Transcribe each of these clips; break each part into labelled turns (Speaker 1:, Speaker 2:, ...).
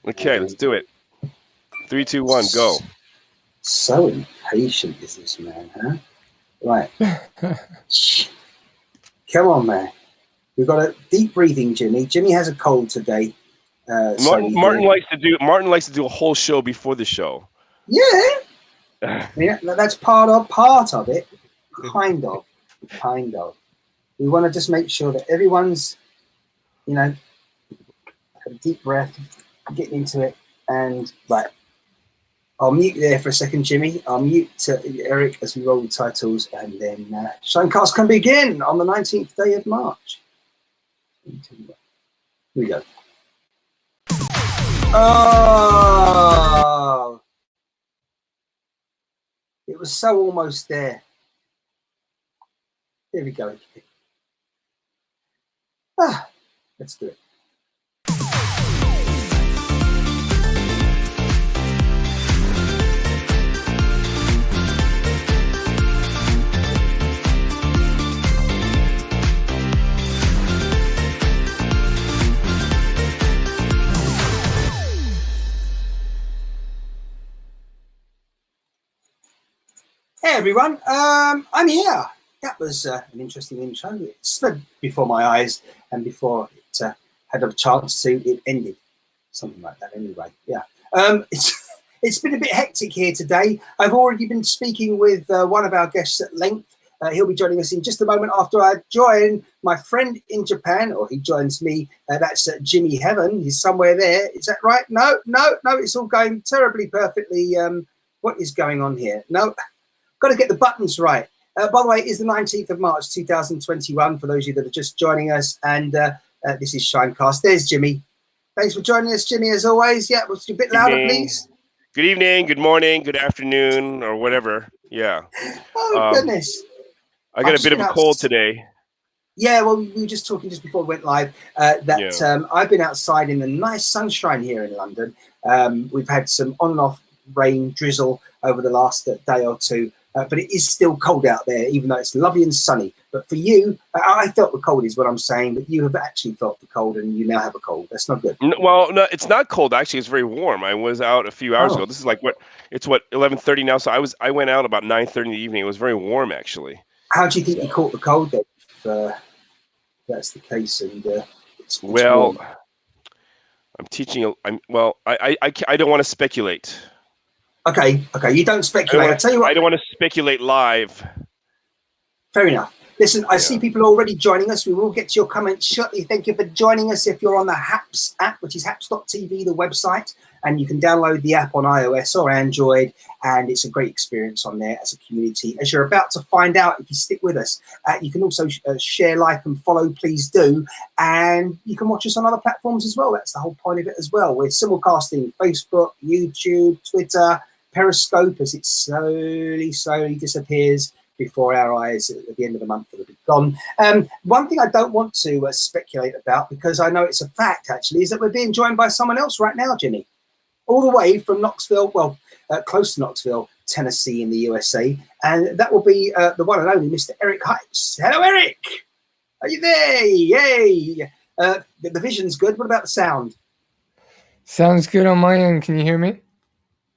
Speaker 1: Okay, let's do it. 3, 2, 1, go.
Speaker 2: So impatient is this man, huh? Right. Come on, man. We've got a deep breathing, Jimmy. Jimmy has a cold today.
Speaker 1: Martin likes to do a whole show before the show.
Speaker 2: Yeah. Yeah, that's part of it. Kind of. We want to just make sure that everyone's, have a deep breath, getting into it, and right. I'll mute you there for a second, Jimmy. I'll mute Eric as we roll the titles, and then ShineCast can begin on the 19th day of March. Here we go. Oh! It was so almost there. Here we go. Let's do it. Hey everyone, I'm here. That was an interesting intro. It slid before my eyes, and before it had a chance to, it ended. Something like that anyway, yeah. It's been a bit hectic here today. I've already been speaking with one of our guests at length. He'll be joining us in just a moment after I join my friend in Japan, or he joins me. That's Jimmy Heaven. He's somewhere there. Is that right? No, it's all going terribly perfectly. What is going on here? No. Got to get the buttons right. By the way, it is the 19th of March, 2021, for those of you that are just joining us. And this is ShineCast. There's Jimmy. Thanks for joining us, Jimmy, as always. Yeah, a bit louder, please.
Speaker 1: Good evening, good morning, good afternoon, or whatever. Yeah.
Speaker 2: Oh, goodness.
Speaker 1: I got a bit of a cold today.
Speaker 2: Yeah, well, we were just talking just before we went live that I've been outside in the nice sunshine here in London. We've had some on and off rain, drizzle over the last day or two. But it is still cold out there, even though it's lovely and sunny. But for you, I felt the cold is what I'm saying, but you have actually felt the cold and you now have a cold. That's not good.
Speaker 1: Well, no, it's not cold. Actually, it's very warm. I was out a few hours ago. This is like it's 11:30 now. So I went out about 9:30 in the evening. It was very warm, actually.
Speaker 2: How do you think you caught the cold then, if that's the case? And it's
Speaker 1: well,
Speaker 2: warm?
Speaker 1: I'm teaching. I don't want to speculate.
Speaker 2: Okay, you don't speculate. I tell you what,
Speaker 1: I don't want to speculate live.
Speaker 2: Fair enough. Listen, I see people already joining us. We will get to your comments shortly. Thank you for joining us. If you're on the HAPS app, which is haps.tv, the website, and you can download the app on iOS or Android, and it's a great experience on there as a community. As you're about to find out, if you stick with us, you can also share, like, and follow. Please do. And you can watch us on other platforms as well. That's the whole point of it as well. We're simulcasting Facebook, YouTube, Twitter, Periscope, as it slowly disappears before our eyes at the end of the month. It'll be gone. One thing I don't want to speculate about, because I know it's a fact actually, is that we're being joined by someone else right now, Jimmy, all the way from Knoxville, close to Knoxville, Tennessee in the USA, and that will be the one and only Mr. Eric Heights. Hello, Eric. Are you there? Yay! The vision's good. What about the sound?
Speaker 3: Sounds good on my end. Can you hear me?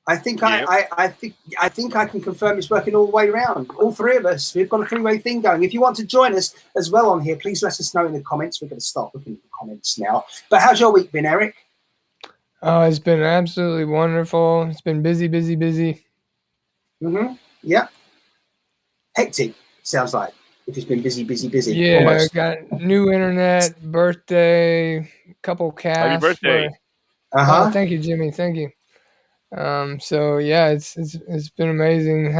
Speaker 2: I think I think I can confirm it's working all the way around. All three of us, we've got a three-way thing going. If you want to join us as well on here, please let us know in the comments. We're going to start looking at the comments now. But how's your week been, Eric?
Speaker 3: Oh, it's been absolutely wonderful. It's been busy.
Speaker 2: Yeah. Hectic, sounds like. If it's been busy.
Speaker 3: Yeah,
Speaker 2: almost.
Speaker 3: I got new internet, birthday, couple casts.
Speaker 1: Happy birthday.
Speaker 3: Oh, thank you, Jimmy. Thank you. So yeah, it's been amazing.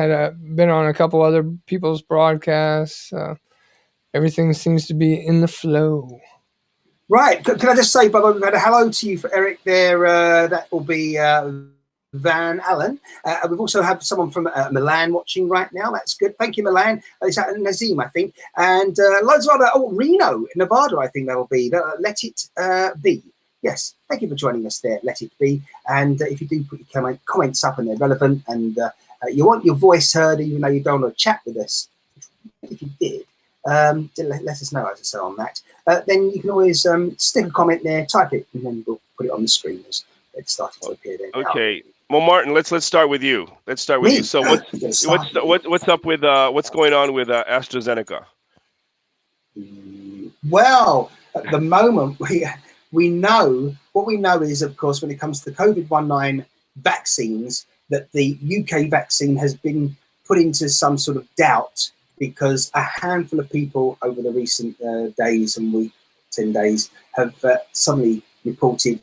Speaker 3: Been on a couple other people's broadcasts. Everything seems to be in the flow.
Speaker 2: Right. Can I just say, by the way, we've had a hello to you for Eric there. That will be Van Allen. We've also had someone from Milan watching right now. That's good. Thank you, Milan. It's Nazim, I think. And loads of other, Reno, Nevada, I think that will be. Let It Be. Yes, thank you for joining us there. Let it be. And if you do put your comments up and they're relevant, and you want your voice heard, even though you don't want to chat with us, if you did, let us know, as I say, on that. Then you can always stick a comment there, type it, and then we'll put it on the screen as It started to appear there.
Speaker 1: Okay. Well, Martin, let's start with you. Let's start with
Speaker 2: Me?
Speaker 1: you. So what's up with what's going on with AstraZeneca?
Speaker 2: Well, at the moment, we know what we know is, of course, when it comes to COVID-19 vaccines, that the UK vaccine has been put into some sort of doubt because a handful of people over the recent days and week, 10 days, have suddenly reported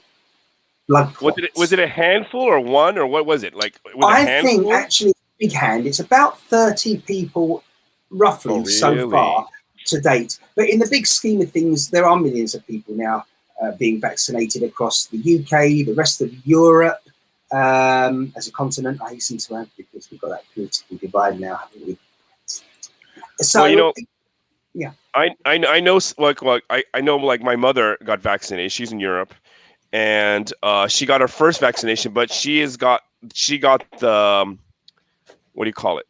Speaker 2: blood clots.
Speaker 1: Was it a handful or one, or what was it? Like, was it a handful?
Speaker 2: think actually big hand. It's about 30 people roughly so far to date. But in the big scheme of things, there are millions of people now being vaccinated across the UK, the rest of Europe, as a continent, I hasten to add, because we've got that political divide now, haven't we? So,
Speaker 1: well,
Speaker 2: yeah.
Speaker 1: I know, I know, like, my mother got vaccinated. She's in Europe, and she got her first vaccination, but she got the, what do you call it?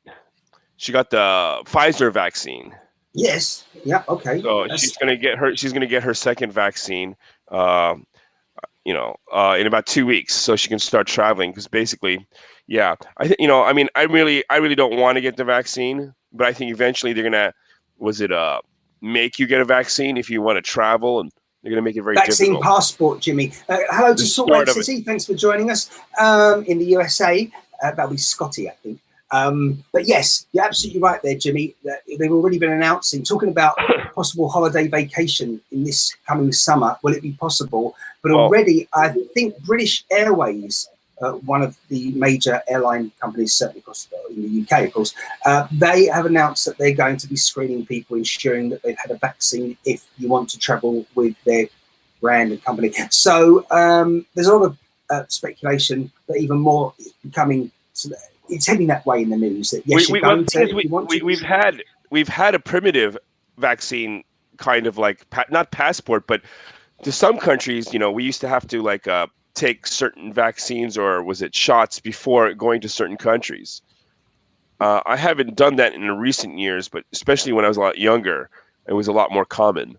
Speaker 1: She got the Pfizer vaccine.
Speaker 2: Yes. Yeah. Okay.
Speaker 1: So she's gonna get her second vaccine, in about 2 weeks, so she can start traveling. Because basically, yeah, I think, I mean, I really don't want to get the vaccine, but I think eventually they're gonna, make you get a vaccine if you want to travel, and they're gonna make it very
Speaker 2: vaccine
Speaker 1: difficult.
Speaker 2: passport, Jimmy. Hello to Salt Lake City. Thanks for joining us in the USA. That'll be Scotty, I think. But yes, you're absolutely right there, Jimmy. They've already been announcing, talking about possible holiday vacation in this coming summer. Will it be possible? But already, I think British Airways, one of the major airline companies, certainly in the UK, of course, they have announced that they're going to be screening people, ensuring that they've had a vaccine if you want to travel with their brand and company. So there's a lot of speculation that even more is becoming. It's heading that way in the news. That yes,
Speaker 1: we've had a primitive vaccine, kind of like not passport, but to some countries, we used to have to take certain vaccines, or was it shots, before going to certain countries. I haven't done that in recent years, but especially when I was a lot younger, it was a lot more common.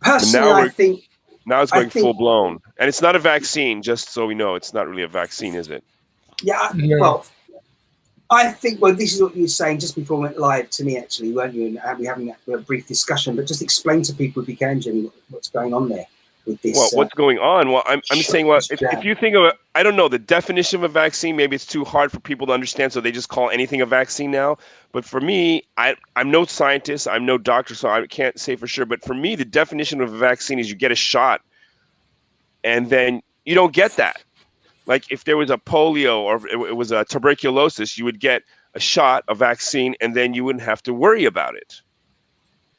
Speaker 2: Personally, I think
Speaker 1: now it's going full blown, and it's not a vaccine. Just so we know, it's not really a vaccine, is it?
Speaker 2: Yeah. Well, I think, this is what you were saying just before we went live to me, actually, weren't you? And we're having a brief discussion, but just explain to people, if you can, Jimmy, what's going on there with this.
Speaker 1: Well, what's going on? Well, I'm saying, if you think of it, I don't know the definition of a vaccine. Maybe it's too hard for people to understand, so they just call anything a vaccine now. But for me, I'm no scientist, I'm no doctor, so I can't say for sure. But for me, the definition of a vaccine is you get a shot, and then you don't get that. Like, if there was a polio or it was a tuberculosis, you would get a shot, a vaccine, and then you wouldn't have to worry about it.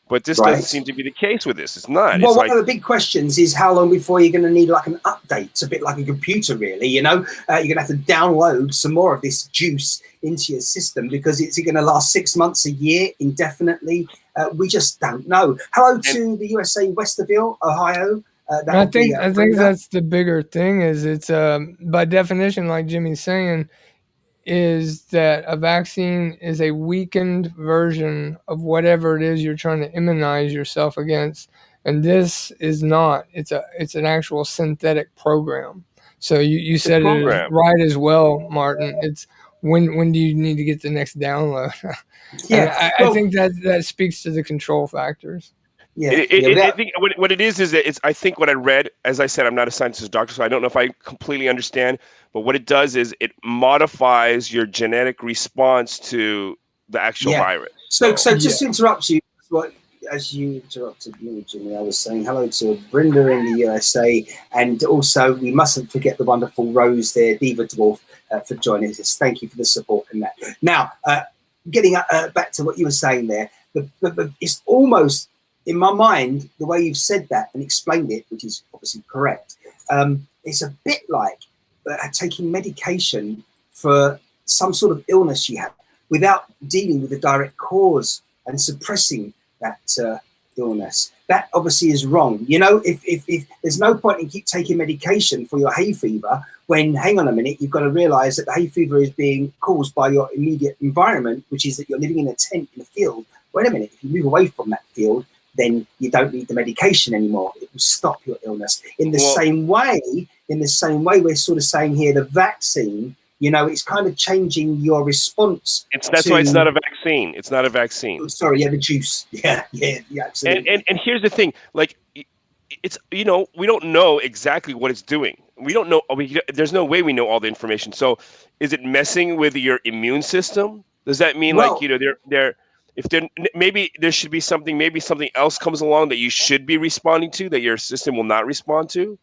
Speaker 1: But this doesn't seem to be the case with this. It's not.
Speaker 2: Well, one of the big questions is how long before you're going to need like an update. It's a bit like a computer, really. You're going to have to download some more of this juice into your system, because it's going to last 6 months, a year, indefinitely. We just don't know. Hello to the USA, Westerville, Ohio.
Speaker 3: I think that's the bigger thing. Is it's by definition, like Jimmy's saying, is that a vaccine is a weakened version of whatever it is you're trying to immunize yourself against, and this is not. It's an actual synthetic program. So you said it right as well, Martin. It's when do you need to get the next download? Yeah, I think that speaks to the control factors.
Speaker 1: Yeah, I think what it is that I think what I read, as I said, I'm not a scientist or doctor, so I don't know if I completely understand, but what it does is it modifies your genetic response to the actual virus.
Speaker 2: So just to interrupt you, as you interrupted me, Jimmy, I was saying hello to Brenda in the USA, and also we mustn't forget the wonderful Rose there, Diva Dwarf, for joining us. Thank you for the support in that. Now, getting back to what you were saying there, it's almost, in my mind, the way you've said that and explained it, which is obviously correct, it's a bit like taking medication for some sort of illness you have without dealing with the direct cause and suppressing that illness. That obviously is wrong. If there's no point in keep taking medication for your hay fever when, hang on a minute, you've got to realize that the hay fever is being caused by your immediate environment, which is that you're living in a tent in a field. Wait a minute, if you move away from that field, then you don't need the medication anymore. It will stop your illness. In the same way, in the same way, we're sort of saying here the vaccine, it's kind of changing your response.
Speaker 1: That's why it's not a vaccine. It's not a vaccine.
Speaker 2: Oh, sorry, the juice. Yeah, absolutely.
Speaker 1: And here's the thing, like, it's, we don't know exactly what it's doing. We don't know. There's no way we know all the information. So, is it messing with your immune system? Does that mean maybe there should be something, maybe something else comes along that you should be responding to that your system will not respond to?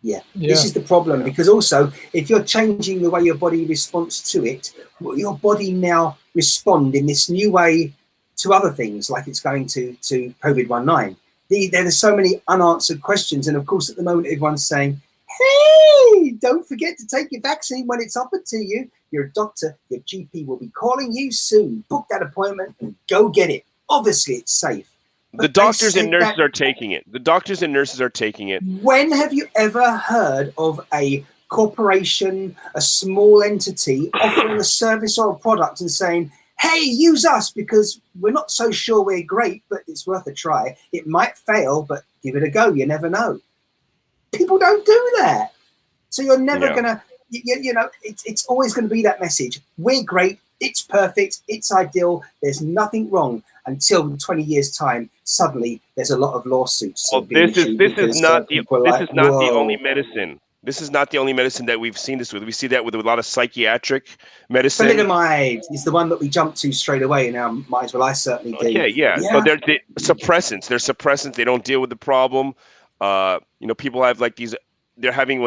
Speaker 2: Yeah. This is the problem, because also if you're changing the way your body responds to it, will your body now respond in this new way to other things like it's going to COVID-19? There's so many unanswered questions, and of course at the moment everyone's saying, hey, don't forget to take your vaccine when it's offered to you. Your doctor, your GP will be calling you soon. Book that appointment and go get it. Obviously it's safe.
Speaker 1: The doctors and nurses are taking it. The doctors and nurses are taking it.
Speaker 2: When have you ever heard of a corporation, a small entity offering a service or a product and saying, hey, use us because we're not so sure we're great, but it's worth a try. It might fail, but give it a go. You never know. People don't do that. So you're never going to, it's always going to be that message. We're great. It's perfect. It's ideal. There's nothing wrong until in 20 years' time, suddenly there's a lot of lawsuits.
Speaker 1: Well, this is not the only medicine. This is not the only medicine that we've seen this with. We see that with a lot of psychiatric medicine.
Speaker 2: Thalidomide is the one that we jump to straight away in our minds. Well, I certainly do.
Speaker 1: Yeah. So they're suppressants. They're suppressants. They don't deal with the problem. People have like these. They're having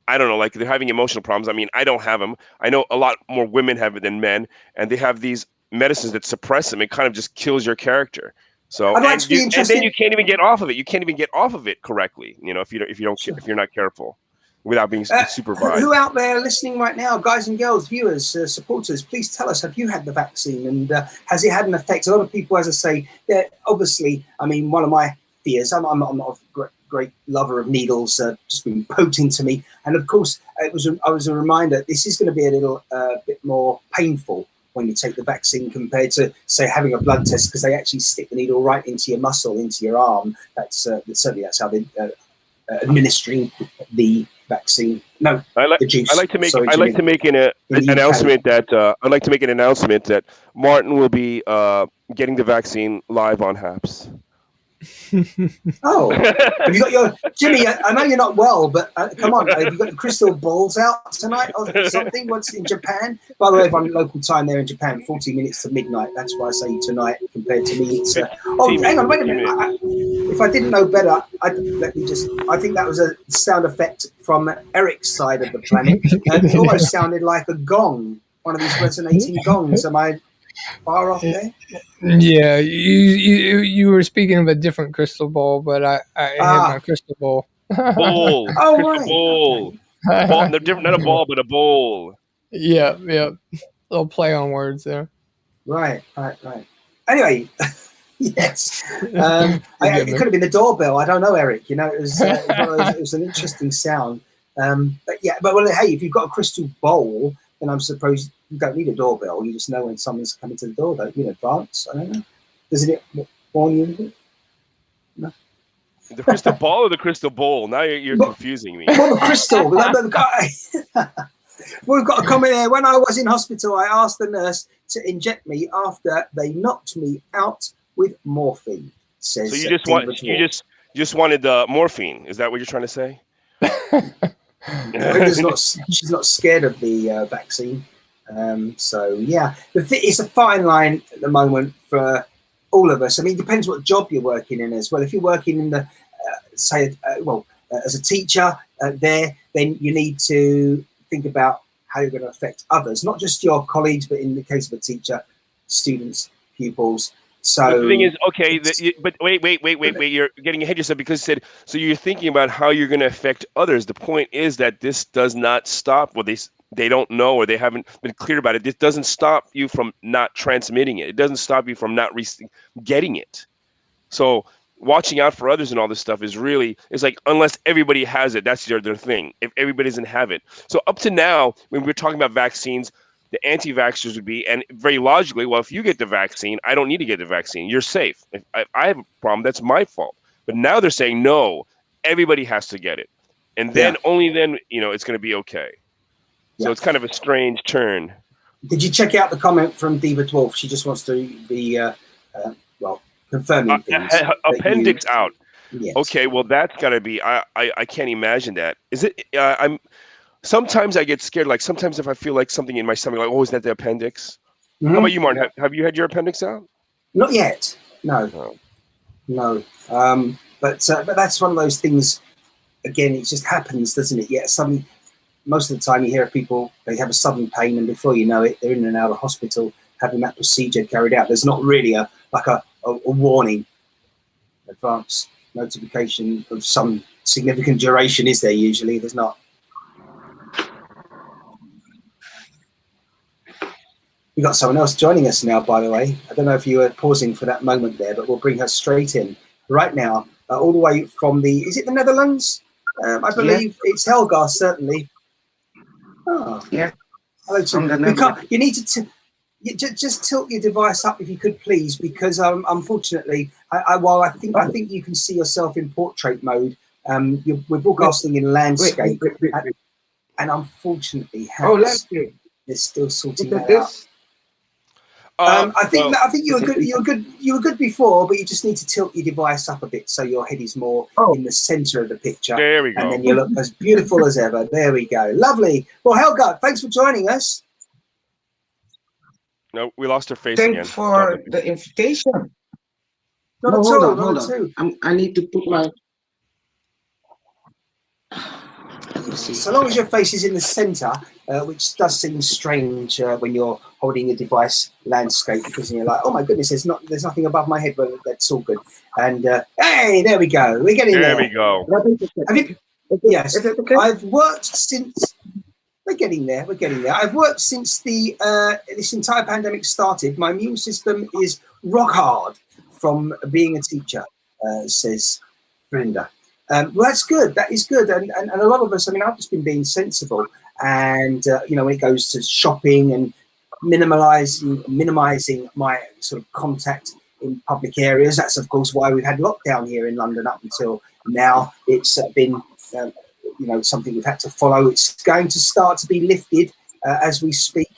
Speaker 1: they're having emotional problems. I mean, I don't have them. I know a lot more women have it than men, and they have these medicines that suppress them. It kind of just kills your character. So, and then you can't even get off of it. You can't even get off of it correctly. If you're not careful, without being supervised.
Speaker 2: Who out there listening right now, guys and girls, viewers, supporters, please tell us: have you had the vaccine, and has it had an effect? A lot of people, as I say, obviously. I mean, one of my fears. I'm not a great lover of needles. Just been poked into me, and of course, I was a reminder. This is going to be a little bit more painful when you take the vaccine compared to, say, having a blood test, because they actually stick the needle right into your muscle, into your arm. That's how they're administering the vaccine. No,
Speaker 1: I'd like to make an announcement that Martin will be getting the vaccine live on Haps.
Speaker 2: Oh, have you got your Jimmy? I know you're not well, but come on, have you got your crystal balls out tonight or something? What's in Japan? By the way, on local time there in Japan, 40 minutes to midnight. That's why I say tonight compared to me. It's hang on, wait a minute. If I didn't know better, I think that was a sound effect from Eric's side of the planet. It almost sounded like a gong, one of these resonating gongs. Am I far off there?
Speaker 3: Yeah, you were speaking of a different crystal ball, but I had my crystal ball.
Speaker 1: Bowl.
Speaker 2: Oh,
Speaker 1: crystal
Speaker 2: right.
Speaker 1: bowl. Ball. Not a ball, but a bowl.
Speaker 3: Yeah. Little play on words there.
Speaker 2: Right. Anyway, yes. It could have been the doorbell. I don't know, Eric. It was an interesting sound. But hey, if you've got a crystal bowl, then I'm supposed you don't need a doorbell. You just know when someone's coming to the door, don't you, in advance? I don't know. Doesn't it warn you? No.
Speaker 1: The crystal ball or the crystal bowl? Now you're confusing me.
Speaker 2: Well, the crystal. We've got a comment here. When I was in hospital, I asked the nurse to inject me after they knocked me out with morphine. Says
Speaker 1: so you just wanted the morphine. Is that what you're trying to say?
Speaker 2: She's not scared of the vaccine. So yeah, it's a fine line at the moment for all of us. I mean, it depends what job you're working in as well. If you're working in the as a teacher then you need to think about how you're going to affect others, not just your colleagues, but in the case of a teacher, students, pupils. So
Speaker 1: but the thing is, okay, but wait, you're getting ahead of yourself because you said, so you're thinking about how you're going to affect others. The point is that this does not stop. Well, they don't know, or they haven't been clear about it. This doesn't stop you from not transmitting it. It doesn't stop you from not getting it. So watching out for others and all this stuff is really, it's like, unless everybody has it, that's their thing. If everybody doesn't have it. So up to now, when we're talking about vaccines, the anti-vaxxers would be, and very logically, well, if you get the vaccine, I don't need to get the vaccine. You're safe. If I have a problem, that's my fault. But now they're saying, no, everybody has to get it. and then only then, it's going to be okay. So it's kind of a strange turn.
Speaker 2: Did you check out the comment from Diva Dwarf? She just wants to be confirming things.
Speaker 1: Appendix out.
Speaker 2: Yes.
Speaker 1: Okay, well that's got to be. I can't imagine that. Is it? Sometimes I get scared. Like sometimes if I feel like something in my stomach, like, oh, is that the appendix?
Speaker 2: Mm-hmm.
Speaker 1: How about you, Martin? Have you had your appendix out?
Speaker 2: Not yet. No.
Speaker 1: Oh.
Speaker 2: No. But that's one of those things. Again, it just happens, doesn't it? Yeah. Suddenly, most of the time, you hear people they have a sudden pain, and before you know it, they're in and out of hospital having that procedure carried out. There's not really a warning, advance notification of some significant duration, is there? Usually, there's not. We got someone else joining us now, by the way. I don't know if you were pausing for that moment there, but we'll bring her straight in right now, all the way from is it the Netherlands? I believe it's Helga, certainly. Oh,
Speaker 4: yeah.
Speaker 2: Hello, you need to just tilt your device up if you could, please, because unfortunately, while I think you can see yourself in portrait mode, we're broadcasting in landscape,
Speaker 4: wait.
Speaker 2: and unfortunately,
Speaker 4: landscape.
Speaker 2: They're still sorting that out. I think you were good before, but you just need to tilt your device up a bit so your head is more in the center of the picture.
Speaker 1: There we go.
Speaker 2: And then you look as beautiful as ever. There we go. Lovely. Well, Helga, thanks for joining us.
Speaker 1: No, we lost her face again.
Speaker 4: Thanks for the invitation.
Speaker 2: Hold on.
Speaker 4: I need to put my...
Speaker 2: So long as your face is in the center, which does seem strange when you're holding a device landscape, because you're like, oh my goodness, there's nothing above my head, but that's all good. And hey, there we go. We're getting there.
Speaker 1: There we go.
Speaker 2: Yes, I've worked since. We're getting there. I've worked since this entire pandemic started. My immune system is rock hard from being a teacher, says Brenda. Well, that's good. That is good. And a lot of us, I've just been being sensible. And, when it goes to shopping and minimizing my sort of contact in public areas, that's, of course, why we've had lockdown here in London up until now. It's been, something we've had to follow. It's going to start to be lifted as we speak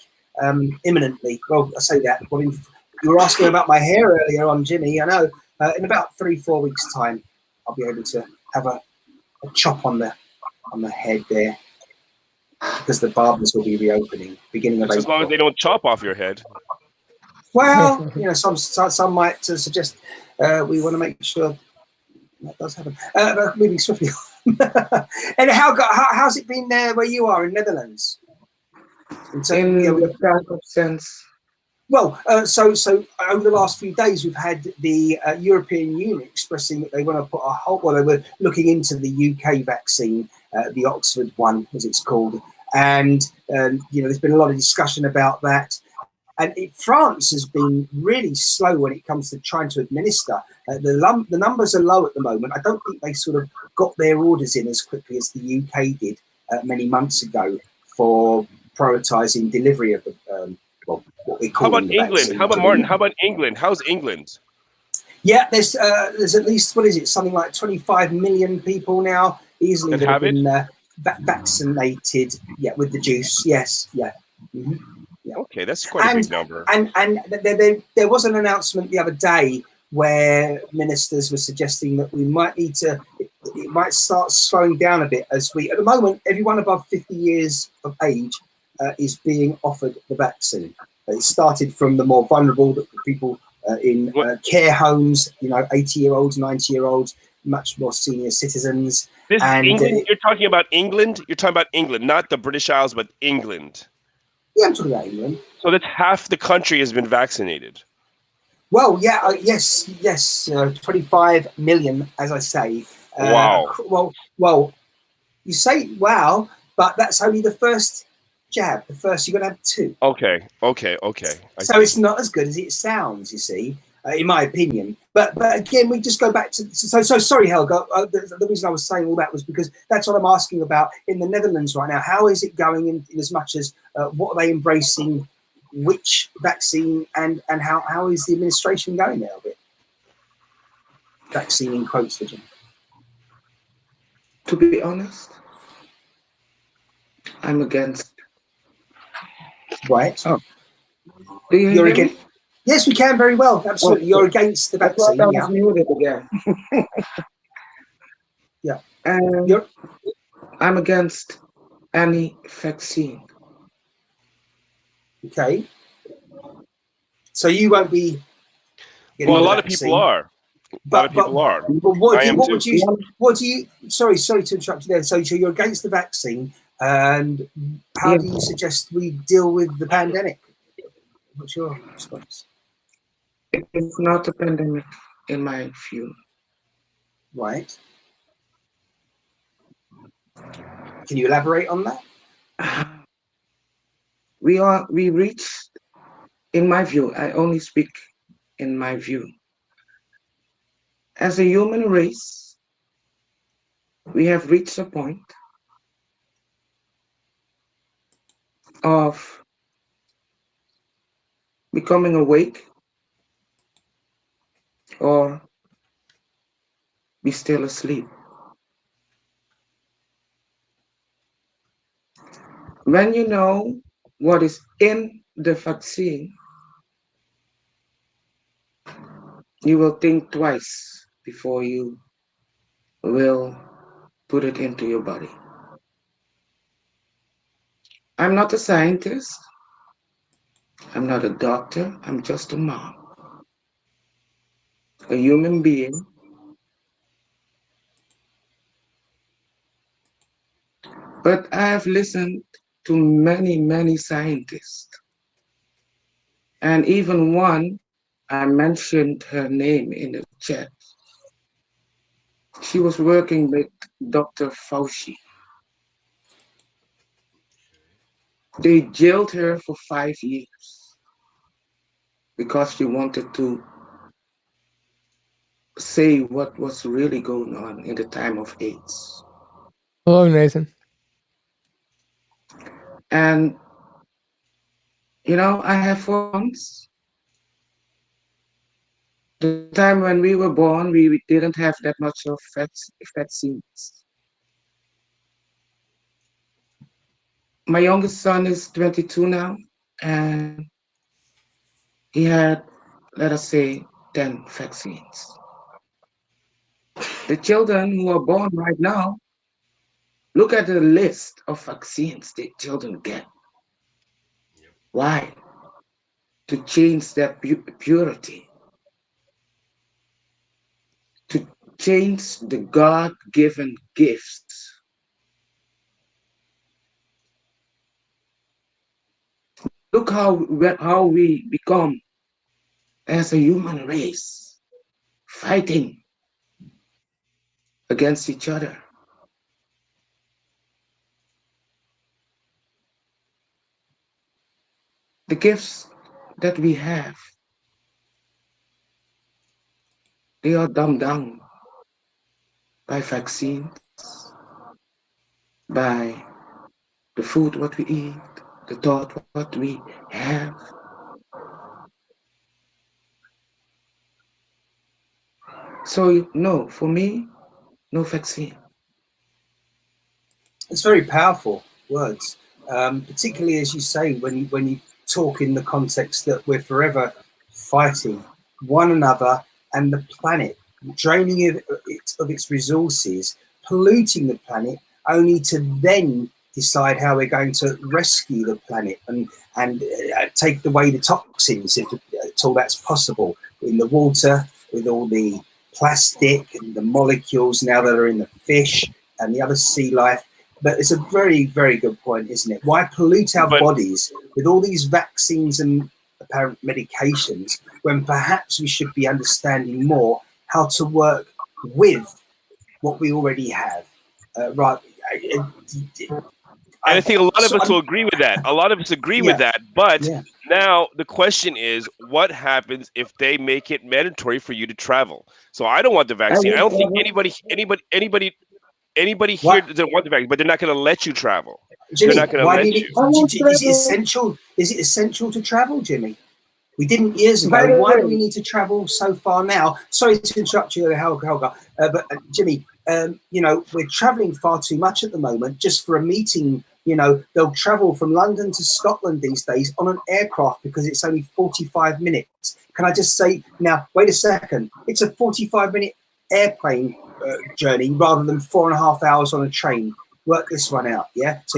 Speaker 2: imminently. Well, I say that. You were asking about my hair earlier on, Jimmy. I know in about 3-4 weeks' time, I'll be able to have a chop on the head there, because the barbers will be reopening beginning of April.
Speaker 1: As long as they don't chop off your head.
Speaker 2: Well, some might suggest we want to make sure that does happen. Moving swiftly on. And how's it been there where you are in Netherlands?
Speaker 4: In the type of sense.
Speaker 2: Well, so over the last few days, we've had the European Union expressing that they want to put a halt. Well, they were looking into the UK vaccine, the Oxford one, as it's called, and there's been a lot of discussion about that. And France has been really slow when it comes to trying to administer. The numbers are low at the moment. I don't think they sort of got their orders in as quickly as the UK did many months ago for prioritising delivery of the. What we call
Speaker 1: How about England?
Speaker 2: vaccine.
Speaker 1: How about Martin? How about England? How's England?
Speaker 2: Yeah, there's at least, what is it, something like 25 million people now easily that have been vaccinated. Yeah, with the juice. Yes, yeah. Mm-hmm. Yeah.
Speaker 1: Okay, that's quite a big number.
Speaker 2: And there was an announcement the other day where ministers were suggesting that we might need to. It might start slowing down a bit as at the moment, everyone above 50 years of age is being offered the vaccine. It started from the more vulnerable, the people in care homes, 80-year-olds, 90-year-olds, much more senior citizens.
Speaker 1: This is England. You're talking about England? You're talking about England, not the British Isles, but England.
Speaker 2: Yeah, I'm talking about England.
Speaker 1: So that's half the country has been vaccinated.
Speaker 2: Well, yeah, yes, 25 million, as I say.
Speaker 1: Wow.
Speaker 2: Well, you say wow, but that's only the first jab. The first, you're going to have 2.
Speaker 1: Okay.
Speaker 2: So it's not as good as it sounds, you see, in my opinion. But again, we just go back to... So sorry, Helga. The reason I was saying all that was because that's what I'm asking about in the Netherlands right now. How is it going in as much as what are they embracing, which vaccine, and how is the administration going there a bit? Vaccine in quotes, Virgin.
Speaker 4: To be honest, I'm against.
Speaker 2: Right.
Speaker 4: Oh, do you
Speaker 2: You're
Speaker 4: hear
Speaker 2: against.
Speaker 4: me?
Speaker 2: Yes, we can very well. Absolutely. You're
Speaker 4: Okay.
Speaker 2: against the
Speaker 4: I thought
Speaker 2: vaccine.
Speaker 4: I
Speaker 2: Yeah.
Speaker 4: was muted again.
Speaker 2: Yeah.
Speaker 4: And
Speaker 2: You're
Speaker 4: I'm against any vaccine.
Speaker 2: okay. So you won't be
Speaker 1: Well,
Speaker 2: getting
Speaker 1: a
Speaker 2: the
Speaker 1: lot of people
Speaker 2: vaccine.
Speaker 1: are. A lot of
Speaker 2: But
Speaker 1: people are.
Speaker 2: what
Speaker 1: I
Speaker 2: do you,
Speaker 1: am
Speaker 2: what
Speaker 1: too.
Speaker 2: would you sorry to interrupt you there. So you're against the vaccine, and how
Speaker 4: Yeah,
Speaker 2: do you suggest we deal with the pandemic? What's your response?
Speaker 4: it is not a pandemic in my view.
Speaker 2: Right. Can you elaborate on that?
Speaker 4: We reached, in my view, I only speak in my view. As a human race, we have reached a point of becoming awake or be still asleep. When you know what is in the vaccine, you will think twice before you will put it into your body. I'm not a scientist. I'm not a doctor. I'm just a mom, a human being. But I have listened to many, many scientists. And even one, I mentioned her name in the chat. She was working with Dr. Fauci. They jailed her for 5 years because she wanted to say what was really going on in the time of AIDS.
Speaker 3: Hello, Nathan.
Speaker 4: And, I have 4 sons. The time when we were born, we didn't have that much of vaccines. My youngest son is 22 now, and he had, let us say, 10 vaccines. The children who are born right now, look at the list of vaccines the children get. Why? To change their purity, to change the God-given gifts. Look how we become as a human race, fighting against each other. The gifts that we have, they are dumbed down by vaccines, by the food what we eat, the thought what we have. So no, for me, no vaccine.
Speaker 2: It's very powerful words, particularly as you say when you talk in the context that we're forever fighting one another and the planet, draining of its resources, polluting the planet, only to then decide how we're going to rescue the planet and take away the toxins if at all that's possible in the water with all the plastic and the molecules now that are in the fish and the other sea life. But it's a very, very good point, isn't it? Why pollute our
Speaker 1: But
Speaker 2: bodies with all these vaccines and apparent medications when perhaps we should be understanding more how to work with what we already have? Right.
Speaker 1: and I think a lot of
Speaker 2: So
Speaker 1: us will agree with that. A lot of us agree with
Speaker 2: yeah,
Speaker 1: that. But
Speaker 2: yeah.
Speaker 1: now the question is, what happens if they make it mandatory for you to travel? So I don't want the
Speaker 4: I
Speaker 1: vaccine. I
Speaker 4: would
Speaker 1: don't think
Speaker 4: rather,
Speaker 1: anybody here
Speaker 2: What,
Speaker 1: doesn't want the vaccine, but they're not going to let you travel. They're
Speaker 2: Jimmy?
Speaker 1: not going to
Speaker 2: Why do
Speaker 1: let
Speaker 2: you need?
Speaker 1: you.
Speaker 4: I would
Speaker 2: Is it
Speaker 4: rather,
Speaker 2: essential? Is it essential to travel, Jimmy? We didn't years
Speaker 4: by
Speaker 2: ago.
Speaker 4: the
Speaker 2: Why do we
Speaker 4: way,
Speaker 2: need to travel so far now? Sorry to interrupt you, Helga, but Jimmy, we're traveling far too much at the moment just for a meeting they'll travel from London to Scotland these days on an aircraft because it's only 45 minutes. Can I just say now, wait a second, it's a 45-minute airplane journey rather than 4.5 hours on a train. Work this one out, yeah? So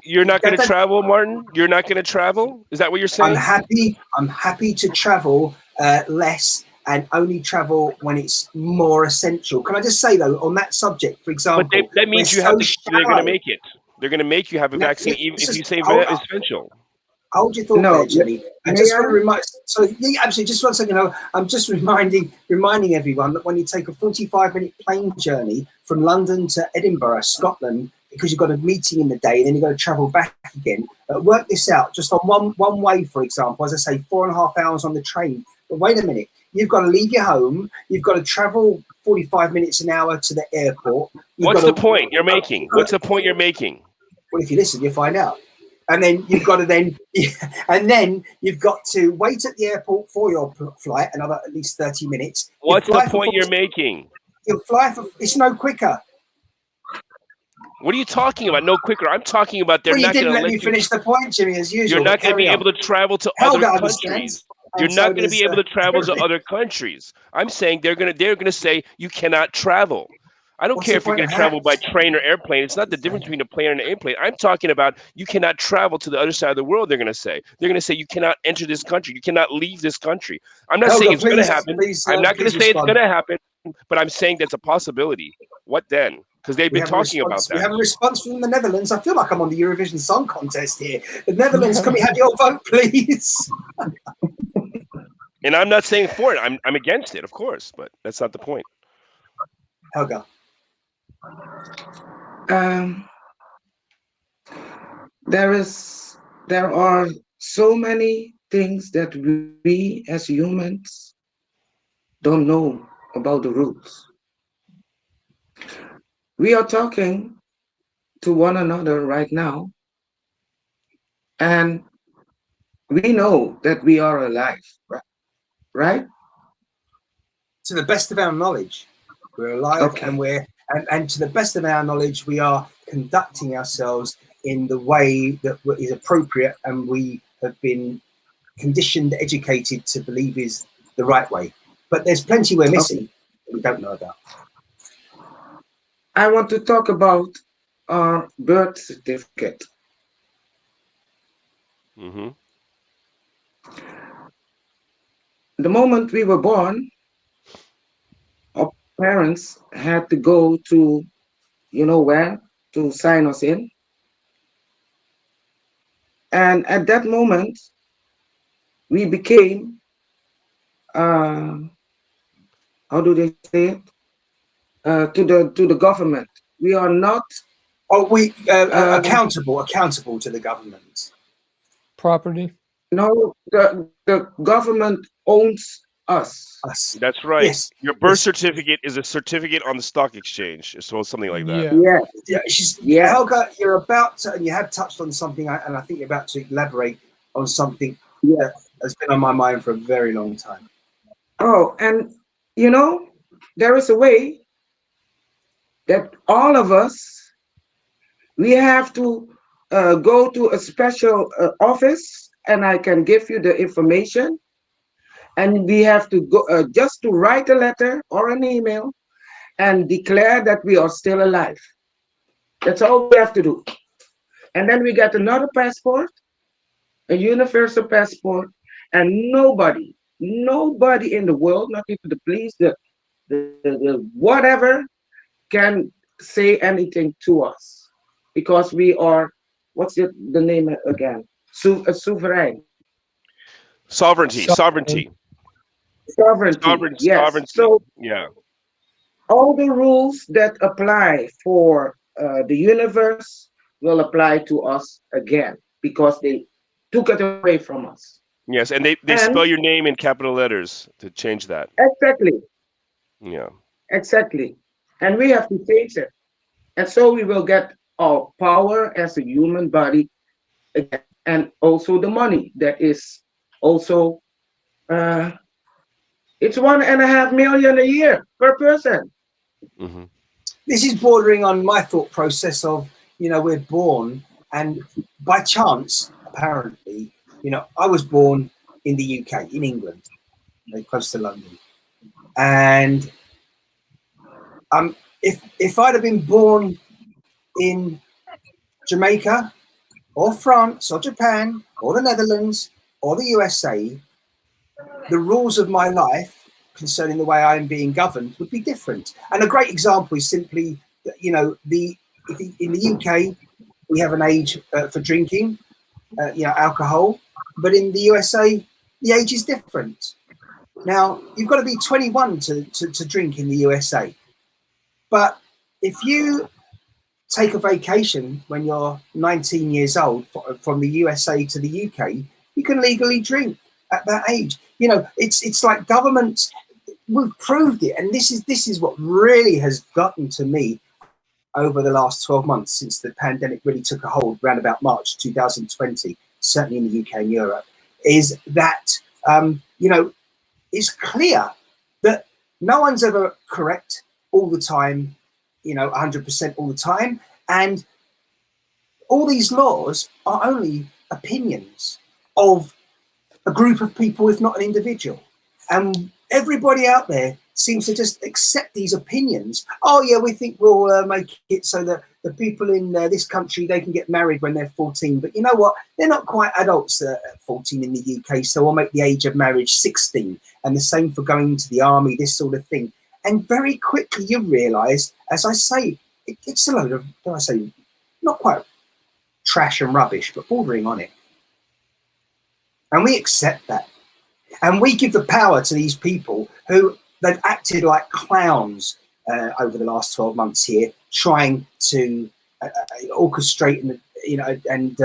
Speaker 1: you're not going to travel, Martin? You're not going to travel? Is that what you're saying?
Speaker 2: I'm happy to travel less and only travel when it's more essential. Can I just say, though, on that subject, for example...
Speaker 1: But that means they're going to make it. They're going to make you have a vaccine even if you say essential.
Speaker 2: Hold your thought there, Jenny. I just want to remind... So, yeah, absolutely, just 1 second. I'm just reminding everyone that when you take a 45-minute plane journey from London to Edinburgh, Scotland, because you've got a meeting in the day, and then you've got to travel back again, work this out. Just on one way, for example, as I say, 4.5 hours on the train. But wait a minute. You've got to leave your home. You've got to travel 45 minutes an hour to the airport.
Speaker 1: What's the point you're making? What's the point you're making?
Speaker 2: Well, if you listen, you'll find out. And then you've got to wait at the airport for your flight, another at least 30 minutes.
Speaker 1: What's the point you're making?
Speaker 2: You'll fly it's no quicker.
Speaker 1: What are you talking about? No quicker. I'm talking about they're not going to
Speaker 2: let me finish the point, Jimmy, as usual.
Speaker 1: You're not going to be able to travel to other countries. You're not going to be able to travel to other countries. I'm saying they're going to say you cannot travel. I don't care if you're going to travel by train or airplane. It's not the difference between a plane and an airplane. I'm talking about you cannot travel to the other side of the world. They're going to say you cannot enter this country. You cannot leave this country. I'm not saying it's going to happen. I'm not going to say it's going to happen, but I'm saying that's a possibility. What then? Because they've been talking about that.
Speaker 2: We have a response from the Netherlands. I feel like I'm on the Eurovision Song Contest here. The Netherlands, can we have your vote, please?
Speaker 1: And I'm not saying for it. I'm against it, of course, but that's not the point.
Speaker 2: Helga.
Speaker 4: There are so many things that we as humans don't know about the rules. We are talking to one another right now, and we know that we are alive, right?
Speaker 2: To the best of our knowledge, we're alive, okay. And to the best of our knowledge, we are conducting ourselves in the way that is appropriate, and we have been conditioned, educated to believe is the right way. But there's plenty we're missing that we don't know about.
Speaker 4: I want to talk about our birth certificate.
Speaker 1: Mm-hmm.
Speaker 4: The moment we were born, our parents had to go to, where, to sign us in. And at that moment, we became, how do they say it? To the government. We are not.
Speaker 2: Accountable to the government.
Speaker 3: Property.
Speaker 4: No, the government owns us.
Speaker 1: That's right.
Speaker 2: Yes.
Speaker 1: Your birth certificate is a certificate on the stock exchange, so something like that.
Speaker 2: Yeah. Helga, you're about to, and you have touched on something, and I think you're about to elaborate on something that has been on my mind for a very long time.
Speaker 4: Oh, and there is a way that all of us, we have to go to a special office, and I can give you the information, and we have to go just to write a letter or an email and declare that we are still alive. That's all we have to do. And then we get another passport, a universal passport, and nobody in the world, not even the police, the whatever, can say anything to us, because we are, what's the name again? Sovereign.
Speaker 1: Sovereignty.
Speaker 4: Yes.
Speaker 1: Sovereignty.
Speaker 4: So
Speaker 1: yeah,
Speaker 4: all the rules that apply for the universe will apply to us again, because they took it away from us.
Speaker 1: Yes, and they spell your name in capital letters to change that.
Speaker 4: Exactly.
Speaker 1: Yeah.
Speaker 4: Exactly. And we have to change it. And so we will get our power as a human body again, and also the money that is also, it's 1.5 million a year per person.
Speaker 1: Mm-hmm.
Speaker 2: This is bordering on my thought process of, we're born And by chance, apparently, I was born in the UK, in England, close to London. And if I'd have been born in Jamaica or France or Japan or the Netherlands or the USA, the rules of my life concerning the way I'm being governed would be different. And a great example is simply that, in the UK, we have an age for drinking, alcohol, but in the USA, the age is different. Now, you've got to be 21 to drink in the USA. But if you take a vacation when you're 19 years old from the USA to the UK, you can legally drink at that age. It's like government, we've proved it. And this is what really has gotten to me over the last 12 months since the pandemic really took a hold around about March 2020, certainly in the UK and Europe, is that, it's clear that no one's ever correct all the time, 100% all the time. And all these laws are only opinions of a group of people, if not an individual. And everybody out there seems to just accept these opinions. Oh, yeah, we think we'll make it so that the people in this country, they can get married when they're 14. But you know what? They're not quite adults at 14 in the UK, so we'll make the age of marriage 16. And the same for going into the army, this sort of thing. And very quickly you realise, as I say, it's a load of, dare I say, not quite trash and rubbish, but bordering on it. And we accept that. And we give the power to these people who they've acted like clowns over the last 12 months here, trying to orchestrate and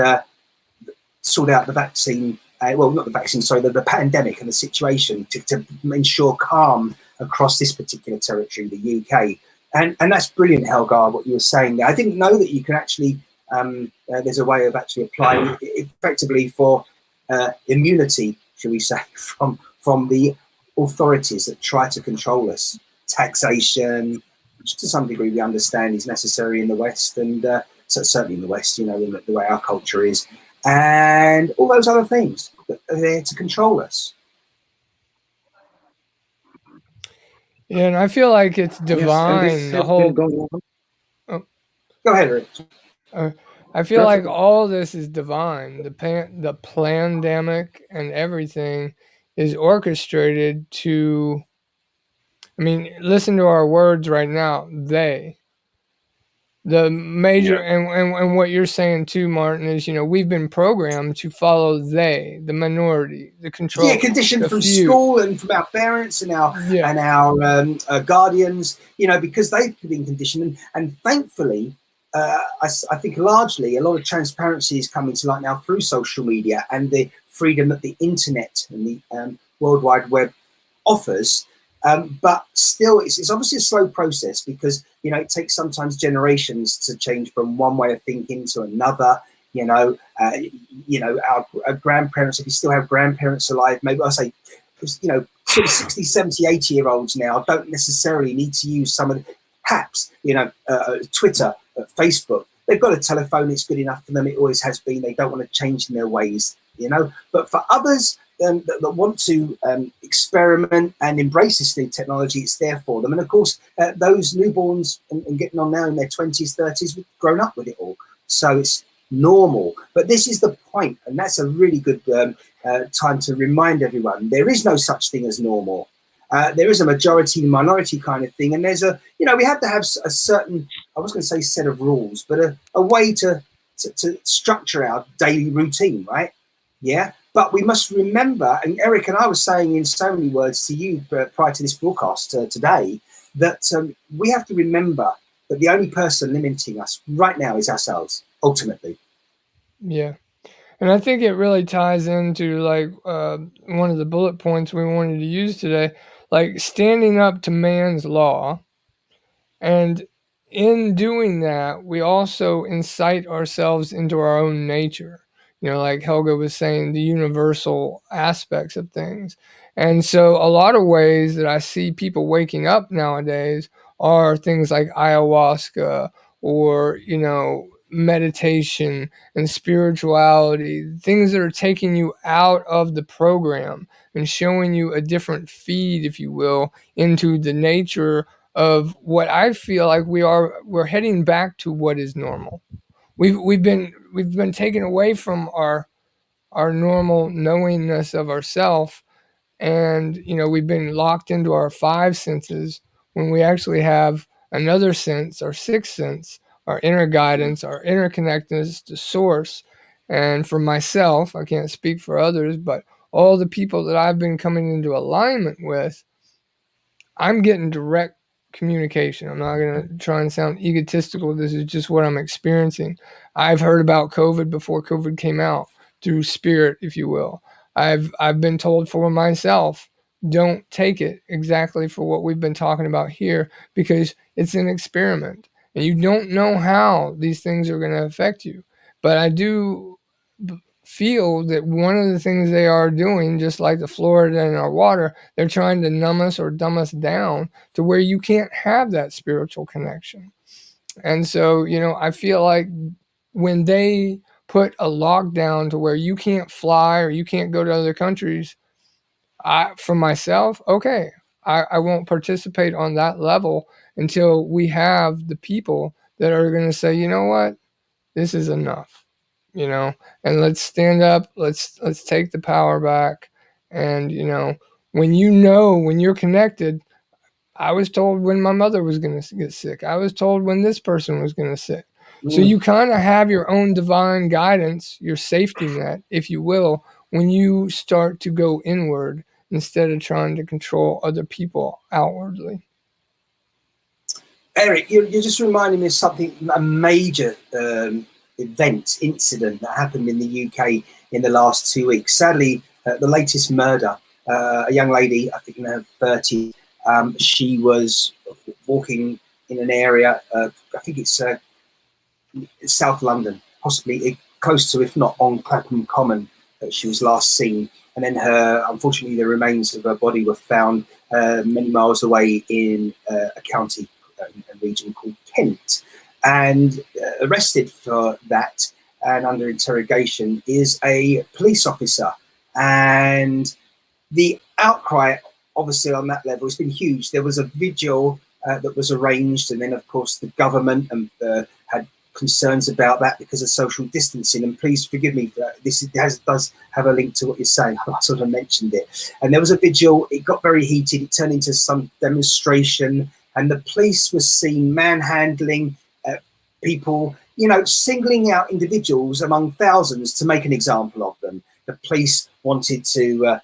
Speaker 2: sort out the vaccine. Not the vaccine, sorry, the pandemic and the situation to ensure calm across this particular territory, the UK. And that's brilliant, Helgar, what you were saying there. I didn't know that you can actually, there's a way of actually applying it effectively for immunity, shall we say, from the authorities that try to control us. Taxation, which to some degree we understand is necessary in the West, and so certainly in the West, in the way our culture is, and all those other things that are there to control us.
Speaker 3: Yeah, and I feel like it's divine.
Speaker 4: Yes,
Speaker 3: the whole.
Speaker 4: Go
Speaker 2: ahead, Rick.
Speaker 3: I feel like all this is divine. The pandemic and everything is orchestrated to. I mean, listen to our words right now. The major, and what you're saying too, Martin, is we've been programmed to follow the minority, the control.
Speaker 2: Yeah, conditioned from school and from our parents and our guardians, because they've been conditioned. And thankfully, I think largely a lot of transparency is coming to light now through social media and the freedom that the internet and the World Wide Web offers. But still, it's obviously a slow process because, it takes sometimes generations to change from one way of thinking to another. Our grandparents, if you still have grandparents alive, maybe I'll say, sort of 60, 70, 80-year-olds now don't necessarily need to use some of the apps, Twitter, Facebook. They've got a telephone, it's good enough for them, it always has been. They don't want to change in their ways, But for others, that want to experiment and embrace this new technology, it's there for them. And of course, those newborns and getting on now in their 20s, 30s, we've grown up with it all. So it's normal. But this is the point, and that's a really good time to remind everyone. There is no such thing as normal. There is a majority minority kind of thing. And there's we have to have a certain, I was going to say set of rules, but a way to structure our daily routine, right? Yeah. But we must remember, and Eric and I was saying in so many words to you prior to this broadcast today, that we have to remember that the only person limiting us right now is ourselves, ultimately.
Speaker 3: Yeah. And I think it really ties into one of the bullet points we wanted to use today, like standing up to man's law. And in doing that, we also incite ourselves into our own nature. Like Helga was saying, the universal aspects of things. And so a lot of ways that I see people waking up nowadays are things like ayahuasca or, meditation and spirituality, things that are taking you out of the program and showing you a different feed, if you will, into the nature of what I feel like we're heading back to what is normal. We've been taken away from our normal knowingness of ourself, and we've been locked into our five senses when we actually have another sense, our sixth sense, our inner guidance, our interconnectedness to source. And for myself, I can't speak for others, but all the people that I've been coming into alignment with, I'm getting direct communication. I'm not going to try and sound egotistical. This is just what I'm experiencing. I've heard about COVID before COVID came out, through spirit, if you will. I've been told for myself, don't take it exactly for what we've been talking about here, because it's an experiment and you don't know how these things are going to affect you. But I do feel that one of the things they are doing, just like the fluoride in our water, they're trying to numb us or dumb us down to where you can't have that spiritual connection. And so, I feel like when they put a lockdown to where you can't fly or you can't go to other countries, for myself, okay, I won't participate on that level until we have the people that are going to say, you know what, this is enough, and let's stand up, let's take the power back. And when you're connected, I was told when my mother was going to get sick, I was told when this person was going to sick. So you kind of have your own divine guidance, your safety net, if you will, when you start to go inward instead of trying to control other people outwardly.
Speaker 2: Eric, you're just reminding me of something, a major incident that happened in the UK in the last 2 weeks. Sadly, the latest murder, a young lady, I think in her 30s, she was walking in an area, I think it's South London, possibly close to, if not on Clapham Common, that she was last seen. And then unfortunately, the remains of her body were found many miles away in a county, a region called Kent. And arrested for that and under interrogation is a police officer. And the outcry, obviously, on that level has been huge. There was a vigil that was arranged, and then, of course, the government had concerns about that because of social distancing. And please forgive me, this does have a link to what you're saying. I sort of mentioned it. And there was a vigil. It got very heated. It turned into some demonstration, and the police was seen manhandling people, singling out individuals among thousands to make an example of them. The police wanted to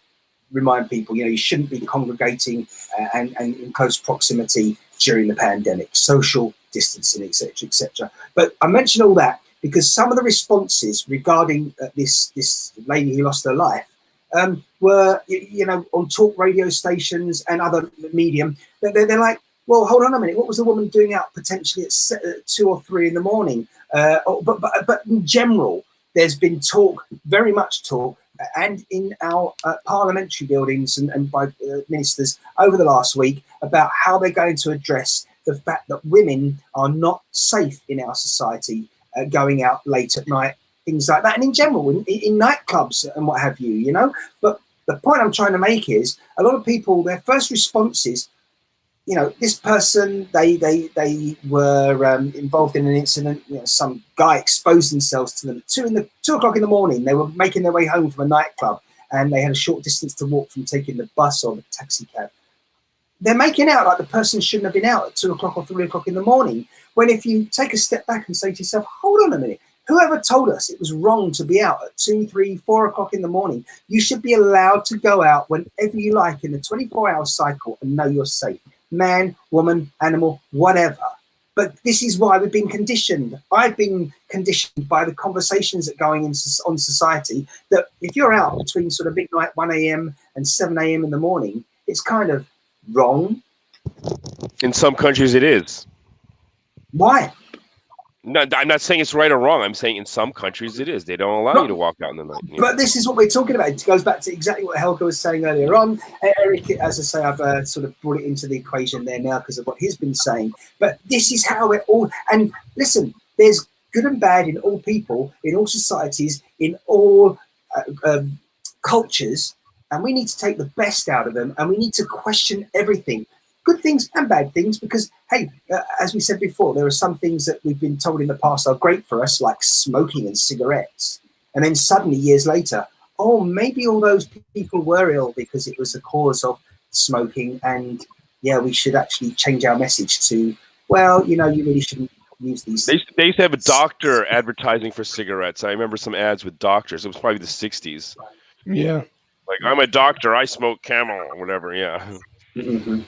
Speaker 2: remind people, you shouldn't be congregating and in close proximity during the pandemic, social distancing, etc., etc. But I mention all that because some of the responses regarding this lady who lost her life were, on talk radio stations and other medium. They're like, well, hold on a minute. What was the woman doing out potentially at 2 or 3 in the morning? But in general, there's been talk, very much talk, and in our parliamentary buildings and by ministers over the last week about how they're going to address the fact that women are not safe in our society, going out late at night, things like that, and in general, in nightclubs and what have you, But the point I'm trying to make is a lot of people, their first response is, this person, they were involved in an incident. Some guy exposed themselves to them at 2 o'clock in the morning. They were making their way home from a nightclub, and they had a short distance to walk from taking the bus or the taxi cab. They're making out like the person shouldn't have been out at 2 o'clock or 3 o'clock in the morning. When if you take a step back and say to yourself, hold on a minute, whoever told us it was wrong to be out at 2, 3, 4 o'clock in the morning? You should be allowed to go out whenever you like in the 24-hour cycle and know you're safe. Man, woman, animal, whatever. But this is why we've been conditioned. I've been conditioned by the conversations that are going on society, that if you're out between sort of midnight, 1 a.m. and 7 a.m. in the morning, it's kind of wrong.
Speaker 1: In some countries it is.
Speaker 2: Why?
Speaker 1: No, I'm not saying it's right or wrong. I'm saying in some countries it is. They don't allow you to walk out in the night.
Speaker 2: But this is what we're talking about. It goes back to exactly what Helga was saying earlier on. Eric, as I say, I've sort of brought it into the equation there now because of what he's been saying. But this is how it all... And listen, there's good and bad in all people, in all societies, in all cultures, and we need to take the best out of them, and we need to question everything, good things and bad things, because hey, as we said before, there are some things that we've been told in the past are great for us, like smoking and cigarettes, and then suddenly years later, oh, maybe all those people were ill because it was the cause of smoking, and yeah, we should actually change our message to, well, you really shouldn't use these.
Speaker 1: They used to have a doctor advertising for cigarettes. I remember some ads with doctors. It was probably the 60s.
Speaker 3: Yeah.
Speaker 1: Like, I'm a doctor, I smoke Camel or whatever, yeah.
Speaker 2: Mm-hmm.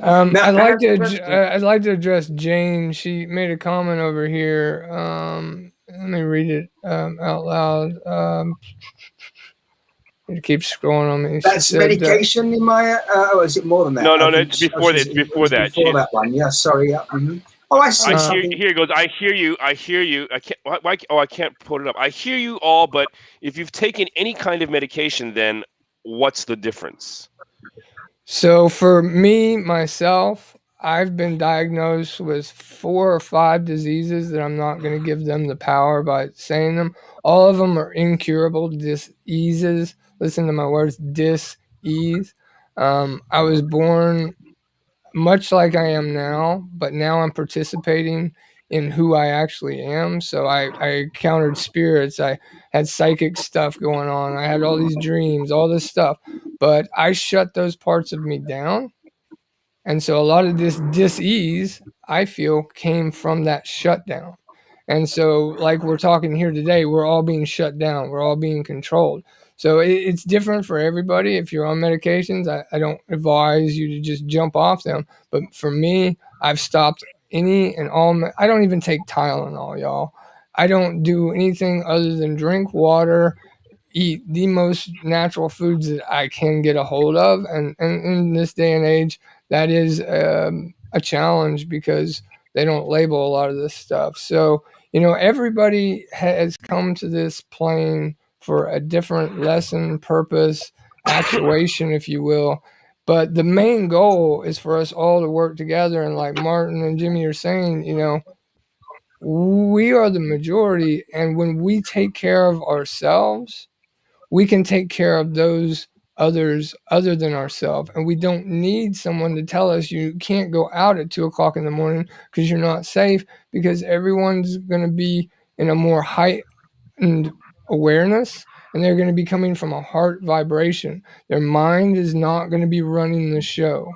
Speaker 3: I'd like to address Jane. She made a comment over here. Let me read it out loud. It keeps scrolling on me.
Speaker 2: That's medication, Nehemiah? Or is it more than that?
Speaker 1: No, it's before that. It's before that.
Speaker 2: Before that one, yeah, sorry. Yeah. Mm-hmm. Oh, I see.
Speaker 1: Here it goes. I hear you. I can't. I can't put it up. I hear you all, but if you've taken any kind of medication, then what's the difference?
Speaker 3: So for me, myself, I've been diagnosed with 4 or 5 diseases that I'm not going to give them the power by saying them. All of them are incurable diseases. Listen to my words, dis-ease. I was born much like I am now, but now I'm participating in who I actually am. So I encountered spirits. I had psychic stuff going on. I had all these dreams, all this stuff, but I shut those parts of me down. And so a lot of this dis-ease, I feel, came from that shutdown. And so, like we're talking here today, we're all being shut down. We're all being controlled. So it's different for everybody. If you're on medications, I don't advise you to just jump off them. But for me, I've stopped any and all. I don't even take Tylenol, y'all. I don't do anything other than drink water, eat the most natural foods that I can get a hold of. And in this day and age, that is a challenge because they don't label a lot of this stuff. So, everybody has come to this plane for a different lesson, purpose, actuation, if you will. But the main goal is for us all to work together. And like Martin and Jimmy are saying, we are the majority. And when we take care of ourselves, we can take care of those others other than ourselves. And we don't need someone to tell us you can't go out at 2:00 in the morning because you're not safe, because everyone's going to be in a more heightened awareness, and they're going to be coming from a heart vibration. Their mind is not going to be running the show.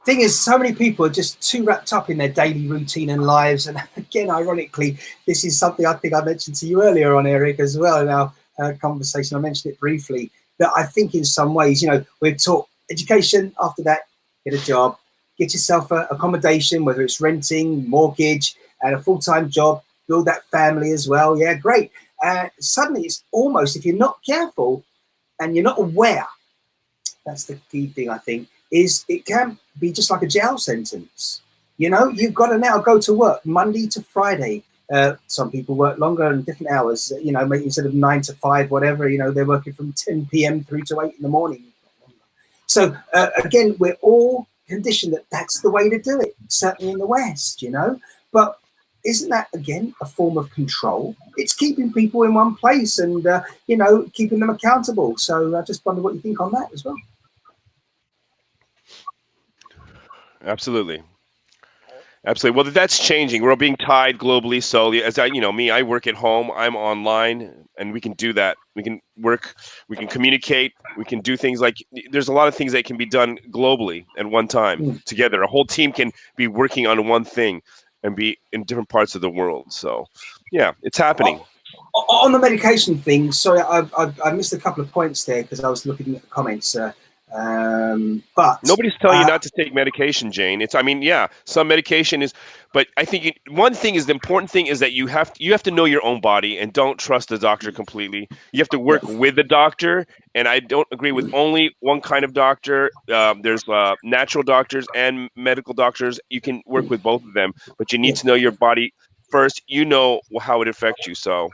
Speaker 2: Thing is, so many people are just too wrapped up in their daily routine and lives. And again, ironically, this is something I think I mentioned to you earlier on, Eric, as well, in our conversation. I mentioned it briefly, that I think in some ways, we're taught education, after that, get a job, get yourself a accommodation, whether it's renting, mortgage, and a full-time job, build that family as well. Yeah, great. Suddenly it's almost, if you're not careful and you're not aware, that's the key thing, I think, is it can be just like a jail sentence. You've got to now go to work Monday to Friday. Some people work longer and different hours, maybe instead of 9 to 5, whatever, they're working from 10 p.m. through to 8 in the morning. So again, we're all conditioned that that's the way to do it, certainly in the West, but isn't that, again, a form of control? It's keeping people in one place and, keeping them accountable. So I just wonder what you think on that as well.
Speaker 1: Absolutely. Well, that's changing. We're being tied globally. So as I work at home, I'm online, and we can do that. We can work, we can communicate, we can do things like, there's a lot of things that can be done globally at one time together. A whole team can be working on one thing and be in different parts of the world. So yeah, it's happening.
Speaker 2: On the medication thing, sorry, I missed a couple of points there because I was looking at the comments. But
Speaker 1: nobody's telling you not to take medication, Jane. Some medication is, but I think one thing is, the important thing is that you have to know your own body and don't trust the doctor completely. You have to work with the doctor, and I don't agree with only one kind of doctor. There's natural doctors and medical doctors. You can work with both of them, but you need to know your body first. How it affects you. So.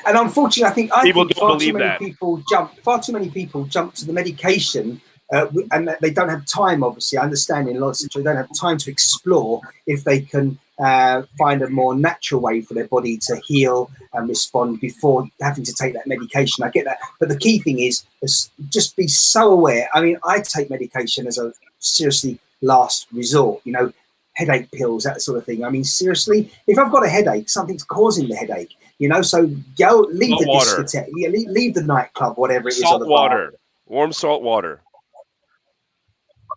Speaker 2: And unfortunately, I think far too many people jump to the medication, and they don't have time. Obviously, I understand in a lot of situations they don't have time to explore if they can find a more natural way for their body to heal and respond before having to take that medication. I get that. But the key thing is just be so aware. I mean, I take medication as a seriously last resort, you know, headache pills, that sort of thing. I mean, seriously, if I've got a headache, something's causing the headache, you know, so go leave the discotheque, leave the nightclub, whatever it is.
Speaker 1: Salt water, warm salt water.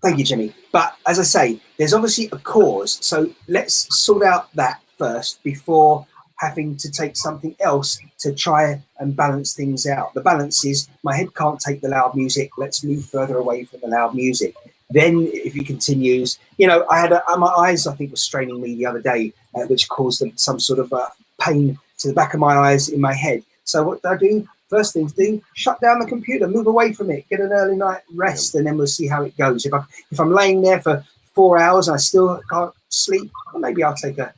Speaker 2: Thank you, Jimmy. But as I say, there's obviously a cause. So let's sort out that first before having to take something else to try and balance things out. The balance is my head can't take the loud music. Let's move further away from the loud music. Then if he continues, you know, I had my eyes, I think, was straining me the other day, which caused some sort of pain to the back of my eyes in my head. So what did I do? First thing to do, shut down the computer, move away from it, get an early night rest, and then we'll see how it goes. If I'm laying there for 4 hours and I still can't sleep, well, maybe I'll take a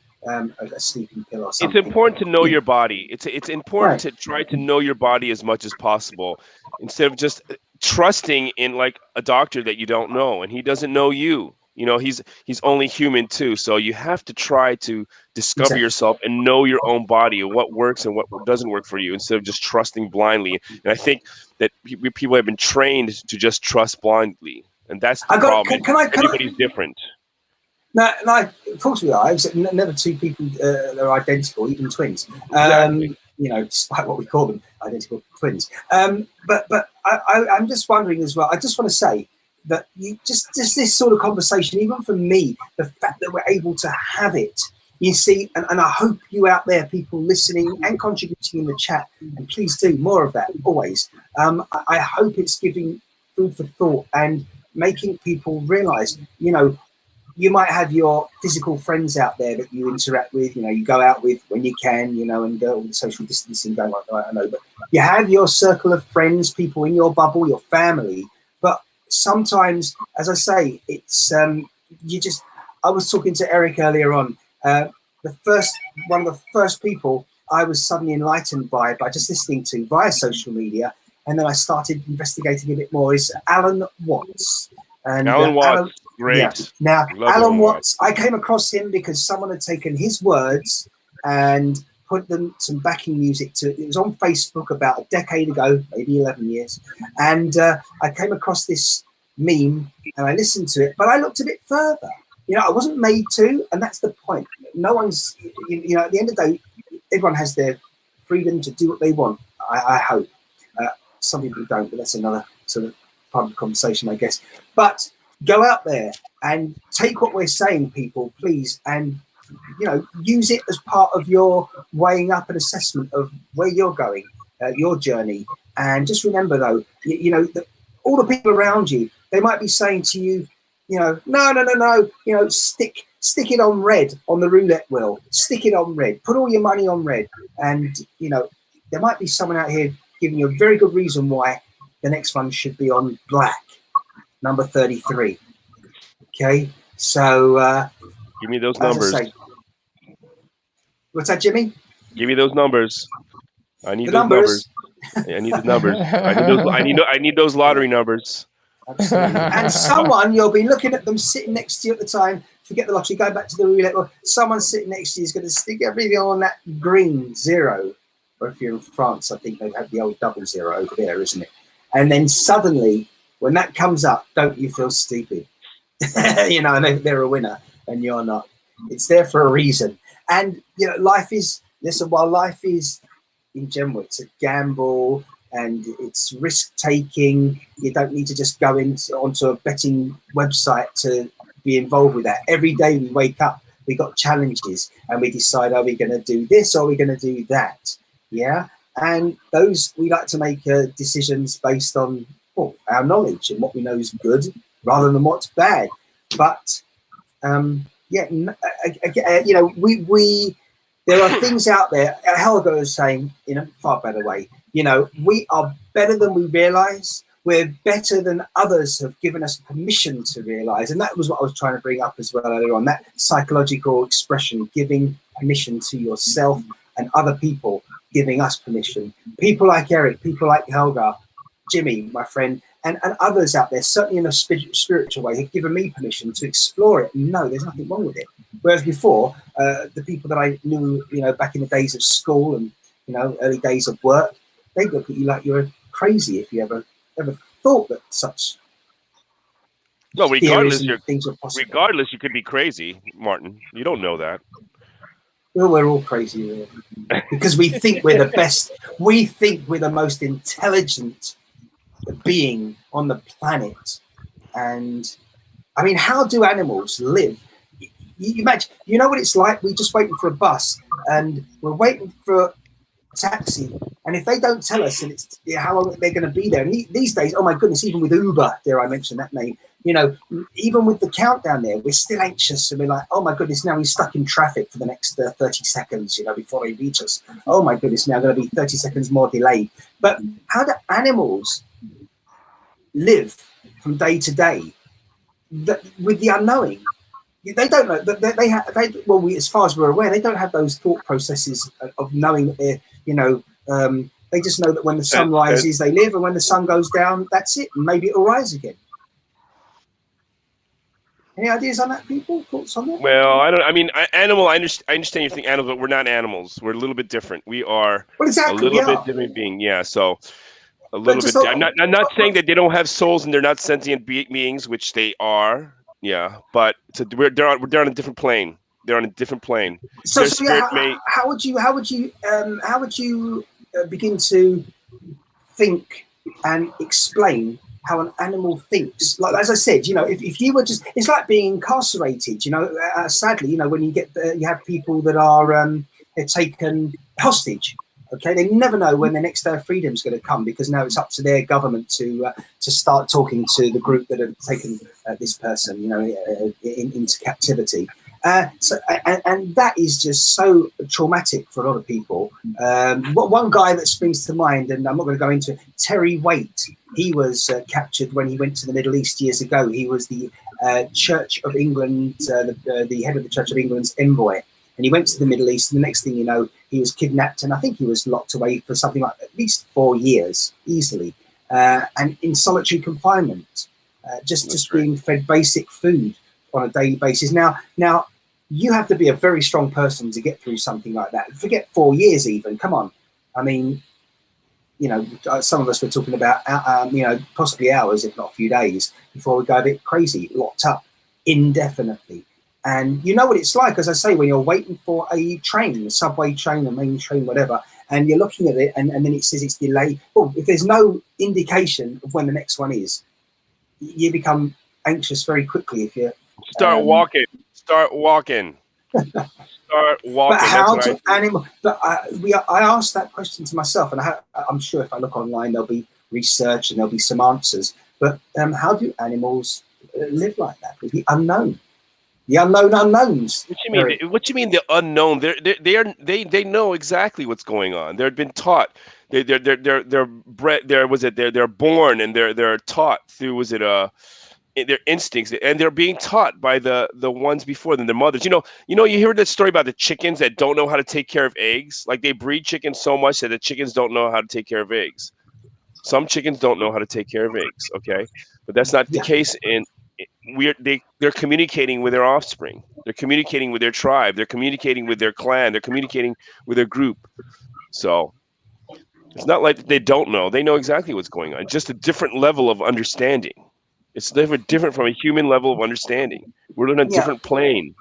Speaker 2: sleeping pill or something.
Speaker 1: It's important to know your body. It's important to try to know your body as much as possible, instead of just trusting in like a doctor that you don't know and he doesn't know you. You know, he's only human too. So you have to try to discover yourself and know your own body and what works and what doesn't work for you, instead of just trusting blindly. And I think that people have been trained to just trust blindly, and that's the problem. Everybody's different.
Speaker 2: No, of course we are. Never two people are identical, even twins.
Speaker 1: Exactly.
Speaker 2: You know, despite what we call them, identical twins. But I'm just wondering as well. I just want to say that you just this sort of conversation, even for me, the fact that we're able to have it, you see, and I hope you out there, people listening and contributing in the chat, and please do more of that always. I hope it's giving food for thought and making people realize, you know, you might have your physical friends out there that you interact with, you know, you go out with when you can, you know, and all the social distancing going on, I know, but you have your circle of friends, people in your bubble, your family. But sometimes, as I say, it's I was talking to Eric earlier on. One of the first people I was suddenly enlightened by just listening to via social media, and then I started investigating a bit more, is Alan Watts. And
Speaker 1: Alan Watts, great.
Speaker 2: Yeah. Now, Alan Watts, I came across him because someone had taken his words and put them some backing music to it. It was on Facebook about a decade ago, maybe 11 years. And I came across this meme and I listened to it, but I looked a bit further. You know, I wasn't made to, and that's the point. No one's, you know, at the end of the day, everyone has their freedom to do what they want, I hope. Some people don't, but that's another sort of part of the conversation, I guess. But go out there and take what we're saying, people, please, and, you know, use it as part of your weighing up an assessment of where you're going, your journey. And just remember, though, you know, all the people around you, they might be saying to you, you know, no, you know, stick it on red on the roulette wheel, stick it on red, put all your money on red. And, you know, there might be someone out here giving you a very good reason why the next one should be on black, number 33. Okay, so
Speaker 1: give me those numbers.
Speaker 2: What's that, Jimmy?
Speaker 1: Give me those numbers. I need those numbers. I need the numbers. I need those lottery numbers.
Speaker 2: Absolutely. And someone, you'll be looking at them sitting next to you at the time. Forget the lottery, go back to the roulette. Well, someone sitting next to you is going to stick everything on that green 0. Or if you're in France, I think they have the old 00 over there, isn't it? And then suddenly, when that comes up, don't you feel stupid? You know, and they're a winner and you're not. It's there for a reason. And, you know, while life is, in general, it's a gamble and it's risk-taking, you don't need to just go onto a betting website to be involved with that. Every day we wake up, we got challenges and we decide, are we going to do this or are we going to do that? Yeah. And those, we like to make decisions based on our knowledge and what we know is good rather than what's bad. But you know, we there are things out there. Helga is saying in a far better way, you know, we are better than we realize. We're better than others have given us permission to realize. And that was what I was trying to bring up as well earlier on, that psychological expression, giving permission to yourself and other people, giving us permission. People like Eric, people like Helga, Jimmy, my friend, and others out there, certainly in a spiritual way, have given me permission to explore it. No, there's nothing wrong with it. Whereas before, the people that I knew, back in the days of school and early days of work, they look at you like you're crazy if you ever thought that such
Speaker 1: Well,
Speaker 2: theories and things were possible.
Speaker 1: Regardless, you could be crazy, Martin. You don't know that.
Speaker 2: Well, we're all crazy, really, because we think we're the best. We think we're the most intelligent being on the planet. And I mean, how do animals live? You imagine, what it's like? We're just waiting for a bus and we're waiting for a taxi. And if they don't tell us and it's how long they're going to be there, and these days, oh my goodness, even with Uber, dare I mention that name, even with the countdown there, we're still anxious and we're like, oh my goodness, now he's stuck in traffic for the next 30 seconds, before he reaches us. Oh my goodness, now going to be 30 seconds more delayed. But how do animals live from day to day with the unknowing? They don't know. Well, as far as we're aware, they don't have those thought processes of knowing that they're, they just know that when the sun rises, they live, and when the sun goes down, that's it. And maybe it'll rise again. Any ideas on that, people? Thoughts on that?
Speaker 1: Well, I don't. I mean, animal. I understand you think animals, but we're not animals. We're a little bit different. We are a little bit different being. Yeah. So a little bit. I'm not saying that they don't have souls and they're not sentient beings, which they are. Yeah, but they're on a different plane. They're on a different plane.
Speaker 2: So how would you begin to think and explain how an animal thinks? Like, as I said, if you were just, it's like being incarcerated. Sadly, when you have people that are they're taken hostage. Okay, they never know when the next day of freedom is going to come, because now it's up to their government to start talking to the group that have taken this person, into captivity. And that is just so traumatic for a lot of people. One guy that springs to mind, and I'm not going to go into it, Terry Waite. He was captured when he went to the Middle East years ago. He was the Church of England, the head of the Church of England's envoy. And he went to the Middle East, and the next thing you know, he was kidnapped, and I think he was locked away for something like at least 4 years, easily, and in solitary confinement, just being fed basic food on a daily basis. Now, you have to be a very strong person to get through something like that. Forget 4 years even. Come on. I mean, some of us were talking about, possibly hours, if not a few days, before we go a bit crazy, locked up indefinitely. And you know what it's like, as I say, when you're waiting for a train, a subway train, a main train, whatever, and you're looking at it and then it says it's delayed. Well, if there's no indication of when the next one is, you become anxious very quickly. If you
Speaker 1: start walking.
Speaker 2: But how do animals? But I asked that question to myself, and I'm sure if I look online, there'll be research and there'll be some answers. But how do animals live like that with the unknown? The unknown unknowns.
Speaker 1: What you mean the unknown? They know exactly what's going on. They've been taught. They're bred. They're born and they're taught through their instincts, and they're being taught by the ones before them, their mothers. You hear that story about the chickens that don't know how to take care of eggs. Like, they breed chickens so much that the chickens don't know how to take care of eggs. Some chickens don't know how to take care of eggs. Okay, but that's not the case they're communicating with their offspring. They're communicating with their tribe. They're communicating with their clan. They're communicating with their group. So it's not like they don't know. They know exactly what's going on. Just a different level of understanding. It's different from a human level of understanding. We're on a different plane.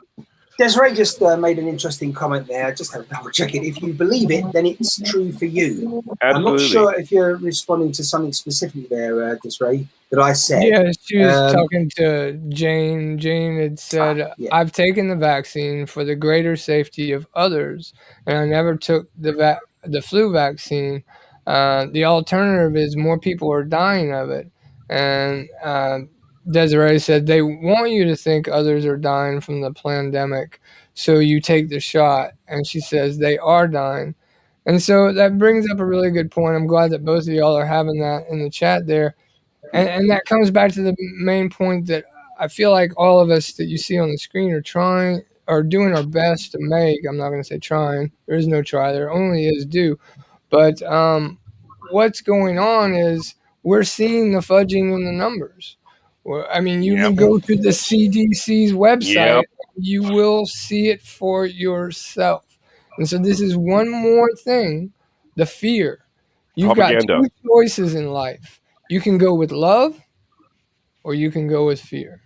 Speaker 2: Desiree just made an interesting comment there. I just have to double check it. If you believe it, then it's true for you.
Speaker 1: Absolutely.
Speaker 2: I'm not sure if you're responding to something specifically there, Desiree, that I said.
Speaker 3: Yeah, she was talking to Jane. Jane had said, I've taken the vaccine for the greater safety of others, and I never took the flu vaccine. The alternative is more people are dying of it. And Desiree said they want you to think others are dying from the pandemic, so you take the shot. And she says they are dying. And so that brings up a really good point. I'm glad that both of y'all are having that in the chat there. And that comes back to the main point that I feel like all of us that you see on the screen are doing our best to make. I'm not going to say trying. There is no try. There only is do. But what's going on is we're seeing the fudging in the numbers. Well, I mean, you
Speaker 1: Yep.
Speaker 3: can go to the CDC's website,
Speaker 1: Yep.
Speaker 3: you will see it for yourself. And so this is one more thing, the fear. You've got
Speaker 1: Propaganda.
Speaker 3: two choices in life. You can go with love or you can go with fear.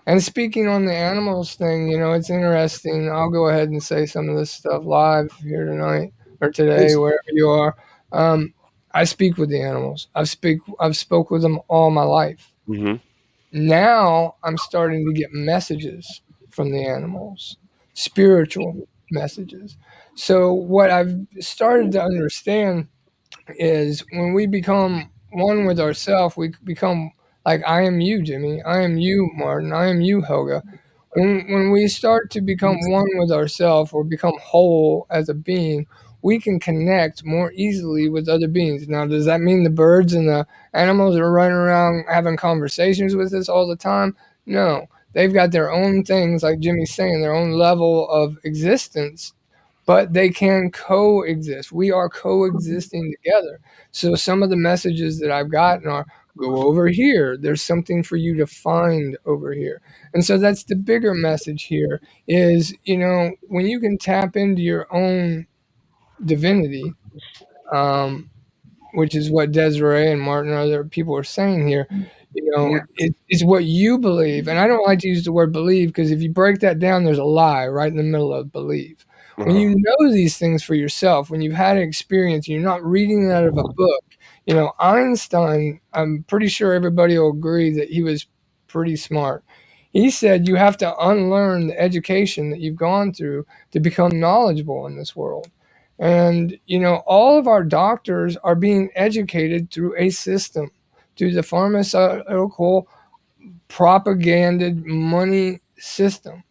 Speaker 3: And speaking on the animals thing, you know, it's interesting. I'll go ahead and say some of this stuff live here tonight or today,
Speaker 2: Please.
Speaker 3: wherever you are. Um, I speak with the animals. I've spoke with them all my life.
Speaker 1: Hmm.
Speaker 3: Now I'm starting to get messages from the animals, spiritual messages. So what I've started to understand is when we become one with ourselves, we become like I am you, Jimmy. I am you, Martin. I am you, Helga. When we start to become one with ourselves or become whole as a being, we can connect more easily with other beings. Now, does that mean the birds and the animals are running around having conversations with us all the time? No. They've got their own things, like Jimmy's saying, their own level of existence, but they can coexist. We are coexisting together. So some of the messages that I've gotten are go over here. There's something for you to find over here. And so that's the bigger message here is, you know, when you can tap into your own divinity, um, which is what Desiree and Martin and other people are saying here. You know,
Speaker 4: Yeah.
Speaker 3: it's what you believe. And I don't like to use the word believe because if you break that down, there's a lie right in the middle of believe. When
Speaker 1: Uh-huh.
Speaker 3: you know these things for yourself, when you've had an experience, you're not reading it out of a book. You know, Einstein, I'm pretty sure everybody will agree that he was pretty smart. He said you have to unlearn the education that you've gone through to become knowledgeable in this world. And, you know, all of our doctors are being educated through a system, through the pharmaceutical propaganded money system.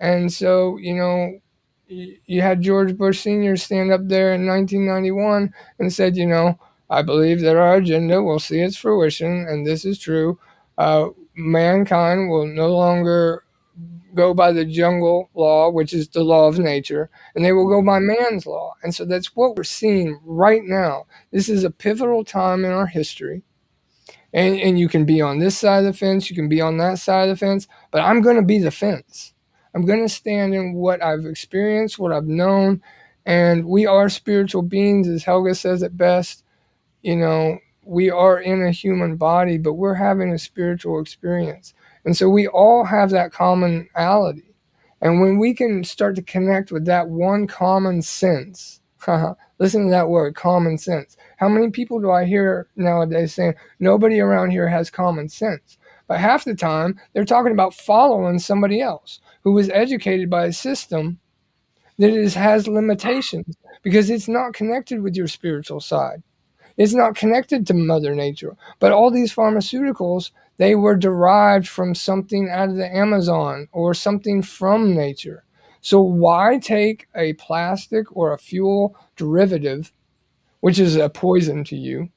Speaker 3: And so, you know, you had George Bush Sr. stand up there in 1991 and said, you know, I believe that our agenda will see its fruition, and this is true. Mankind will no longer go by the jungle law, which is the law of nature, and they will go by man's law. And so that's what we're seeing right now. This is a pivotal time in our history. And you can be on this side of the fence, you can be on that side of the fence, but I'm going to be the fence. I'm going to stand in what I've experienced, what I've known, and we are spiritual beings, as Helga says it best. You know, we are in a human body, but we're having a spiritual experience. And so we all have that commonality. And when we can start to connect with that one common sense, listen to that word, common sense. How many people do I hear nowadays saying, nobody around here has common sense? But half the time, they're talking about following somebody else who was educated by a system that has limitations because it's not connected with your spiritual side. It's not connected to Mother Nature. But all these pharmaceuticals, they were derived from something out of the Amazon or something from nature. So why take a plastic or a fuel derivative, which is a poison to you,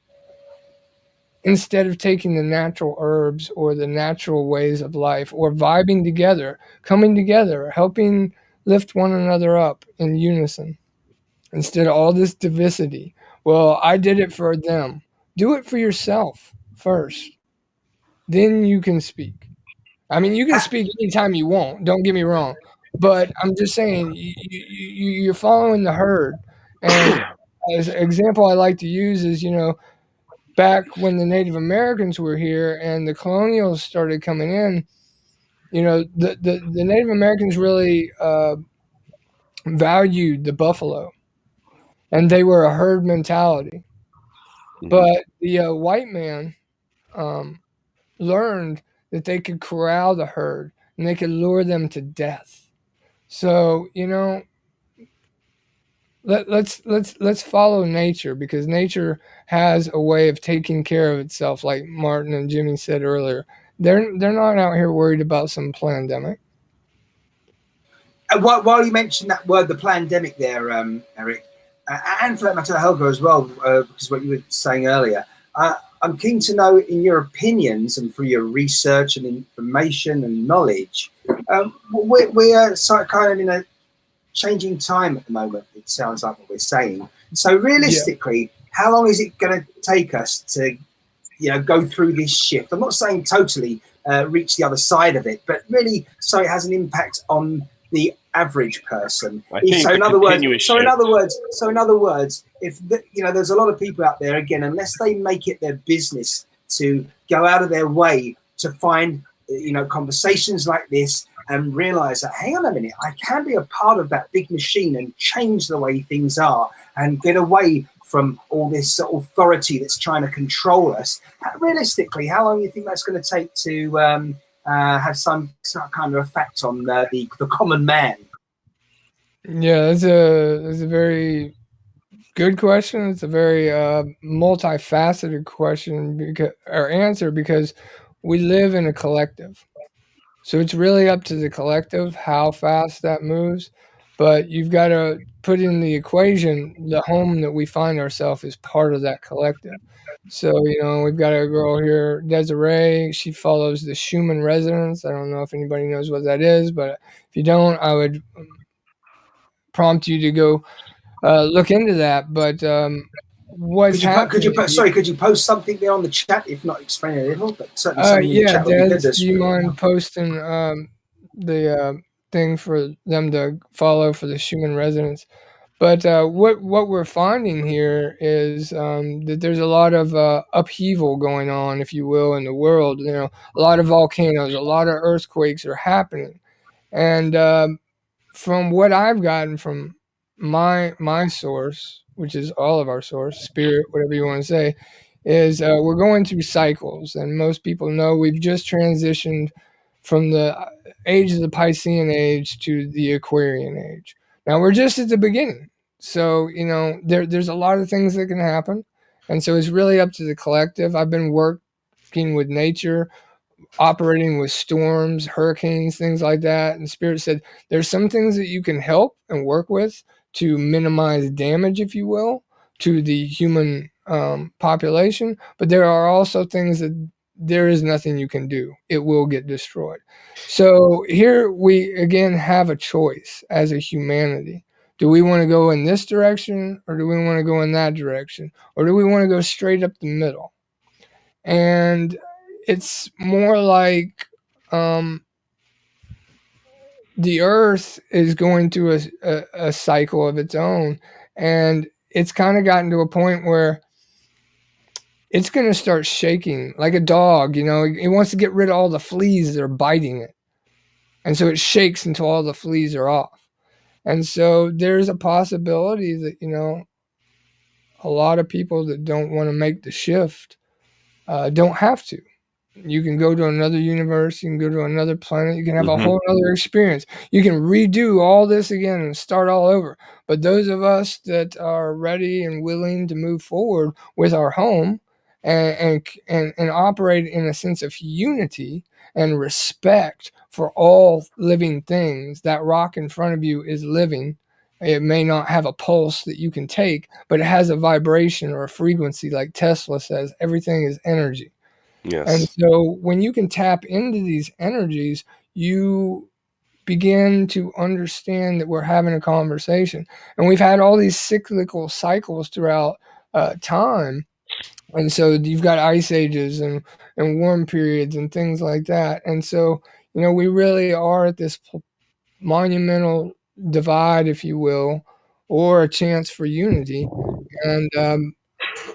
Speaker 3: instead of taking the natural herbs or the natural ways of life or vibing together, coming together, helping lift one another up in unison? Instead of all this diversity. Well, I did it for them. Do it for yourself first. Then you can speak. I mean, you can speak anytime you want. Don't get me wrong, but I'm just saying you're following the herd. And as an example, I like to use is back when the Native Americans were here and the colonials started coming in. The Native Americans really valued the buffalo, and they were a herd mentality.
Speaker 1: Hmm.
Speaker 3: But the white man um, learned that they could corral the herd and they could lure them to death. So let's follow nature because nature has a way of taking care of itself, like Martin and Jimmy said earlier. They're not out here worried about some pandemic.
Speaker 2: And while you mentioned that word, the pandemic there, Eric, and for that matter, Helga as well, because what you were saying earlier, I'm keen to know, in your opinions and through your research and information and knowledge, we're kind of in a changing time at the moment. It sounds like what we're saying. So
Speaker 3: Yeah.
Speaker 2: realistically, how long is it going to take us to go through this shift. I'm not saying totally reach the other side of it, but really so it has an impact on the average person. In other words, if there's a lot of people out there, again, unless they make it their business to go out of their way to find conversations like this and realize that, hang on a minute, I can be a part of that big machine and change the way things are and get away from all this authority that's trying to control us. Realistically, how long do you think that's going to take to have some kind of effect on the common man?
Speaker 3: Yeah, that's a very good question. It's a very multifaceted question because we live in a collective. So it's really up to the collective how fast that moves. But you've got to put in the equation the home that we find ourselves is part of that collective. So, we've got a girl here, Desiree. She follows the Schumann resonance. I don't know if anybody knows what that is, but if you don't, I would prompt you to go look into that. But what's happening?
Speaker 2: Could you post something there on the chat? If not, explain it a little, but certainly something in the chat would be good.
Speaker 3: Do you mind posting the thing for them to follow for the Schumann resonance? But what we're finding here is that there's a lot of upheaval going on, if you will, in the world. A lot of volcanoes, a lot of earthquakes are happening, and from what I've gotten from my source, which is all of our source, spirit, whatever you want to say, is we're going through cycles, and most people know we've just transitioned from the age of the Piscean age to the Aquarian age. Now we're just at the beginning, so there's a lot of things that can happen, and so it's really up to the collective. I've been working with nature, operating with storms, hurricanes, things like that. And Spirit said there's some things that you can help and work with to minimize damage, if you will, to the human population. But there are also things that there is nothing you can do. It will get destroyed. So here we again have a choice as a humanity. Do we want to go in this direction, or do we want to go in that direction? Or do we want to go straight up the middle? And it's more like the earth is going through a cycle of its own, and it's kind of gotten to a point where it's going to start shaking like a dog. It wants to get rid of all the fleas that are biting it, and so it shakes until all the fleas are off. And so there's a possibility that a lot of people that don't want to make the shift don't have to. You can go to another universe. You can go to another planet. You can have a whole other experience. You can redo all this again and start all over. But those of us that are ready and willing to move forward with our home and operate in a sense of unity and respect for all living things, that rock in front of you is living. It may not have a pulse that you can take, but it has a vibration or a frequency. Like Tesla says, everything is energy.
Speaker 1: Yes.
Speaker 3: And so when you can tap into these energies, you begin to understand that we're having a conversation. And we've had all these cyclical cycles throughout time. And so you've got ice ages and warm periods and things like that. And so, we really are at this monumental divide, if you will, or a chance for unity. And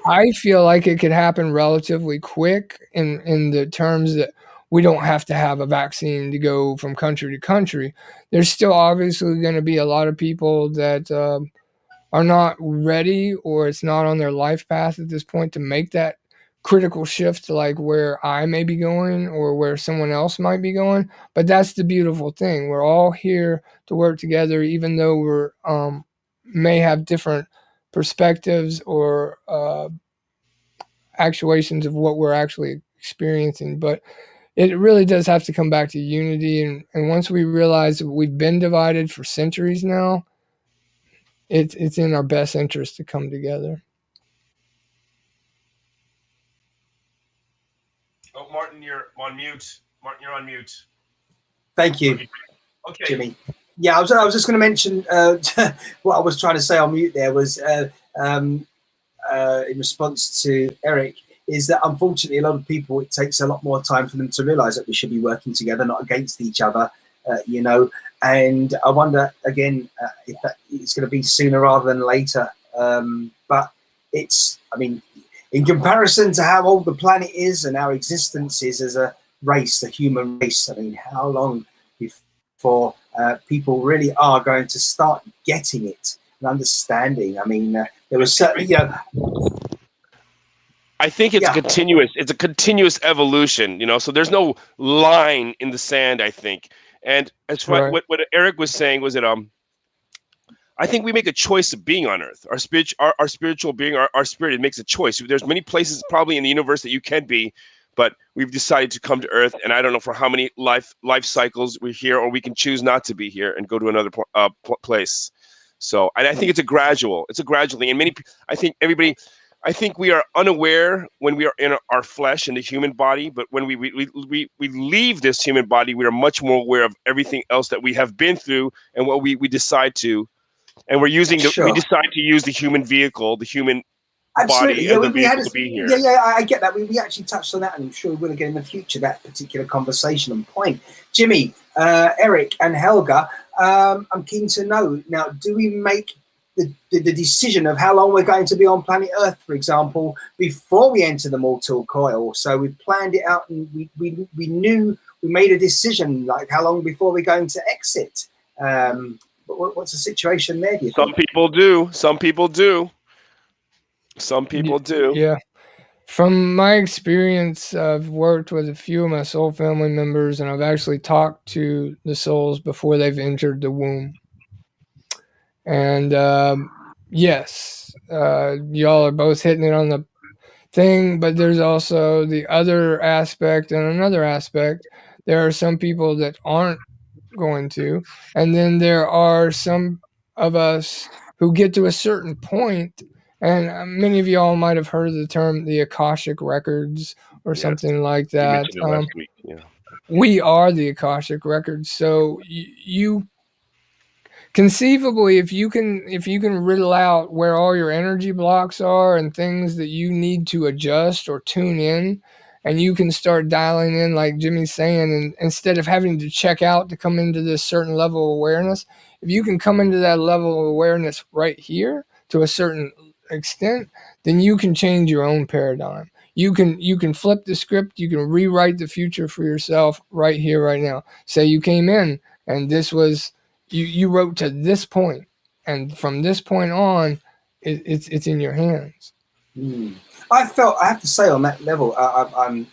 Speaker 3: I feel like it could happen relatively quick in the terms that we don't have to have a vaccine to go from country to country. There's still obviously going to be a lot of people that are not ready, or it's not on their life path at this point to make that critical shift to like where I may be going or where someone else might be going. But that's the beautiful thing. We're all here to work together, even though we're may have different perspectives or actuations of what we're actually experiencing. But it really does have to come back to unity. And once we realize that we've been divided for centuries now, it's in our best interest to come together.
Speaker 1: Oh, Martin, you're on mute. Martin, you're on mute.
Speaker 2: Thank you,
Speaker 1: okay.
Speaker 2: Jimmy. Yeah, I was just going to mention what I was trying to say on mute there was in response to Eric, is that unfortunately a lot of people, it takes a lot more time for them to realize that we should be working together, not against each other, and I wonder again if that it's going to be sooner rather than later. But it's, I mean, in comparison to how old the planet is and our existence is as a race, the human race, I mean, how long before people really are going to start getting it and understanding? I mean, there was certainly,
Speaker 1: I think it's a continuous evolution, so there's no line in the sand, I think. And as far what Eric was saying was that I think we make a choice of being on Earth. Our spiritual being, our spirit, it makes a choice. There's many places probably in the universe that you can be, but we've decided to come to Earth, and I don't know for how many life cycles we're here, or we can choose not to be here and go to another place. So I think it's a gradual thing, and I think we are unaware when we are in our flesh, in the human body, but when we leave this human body, we are much more aware of everything else that we have been through and what we decide to. And we decide to use the human vehicle, the human body as a vehicle to be here.
Speaker 2: Yeah, I get that. We actually touched on that, and I'm sure we will again in the future, that particular conversation and point. Jimmy, Eric, and Helga, I'm keen to know now, do we make the decision of how long we're going to be on planet Earth, for example, before we enter the mortal coil? So we planned it out, and we knew, we made a decision, like how long before we're going to exit. What's the situation there, do you think?
Speaker 1: Some people do. Some people do.
Speaker 3: Yeah. From my experience, I've worked with a few of my soul family members, and I've actually talked to the souls before they've entered the womb. And yes, y'all are both hitting it on the thing, but there's also the other aspect and another aspect. There are some people that aren't going to, and then there are some of us who get to a certain point, and many of y'all might have heard of the term the Akashic Records or something like that.
Speaker 1: You mentioned it last week. Yeah.
Speaker 3: We are the Akashic Records, so you conceivably, if you can riddle out where all your energy blocks are and things that you need to adjust or tune in, and you can start dialing in, like Jimmy's saying, and instead of having to check out to come into this certain level of awareness, if you can come into that level of awareness right here to a certain extent, then you can change your own paradigm. You can flip the script. You can rewrite the future for yourself right here, right now. Say you came in and this was, you wrote to this point, and from this point on, it's in your hands.
Speaker 2: I have to say, on that level, I'm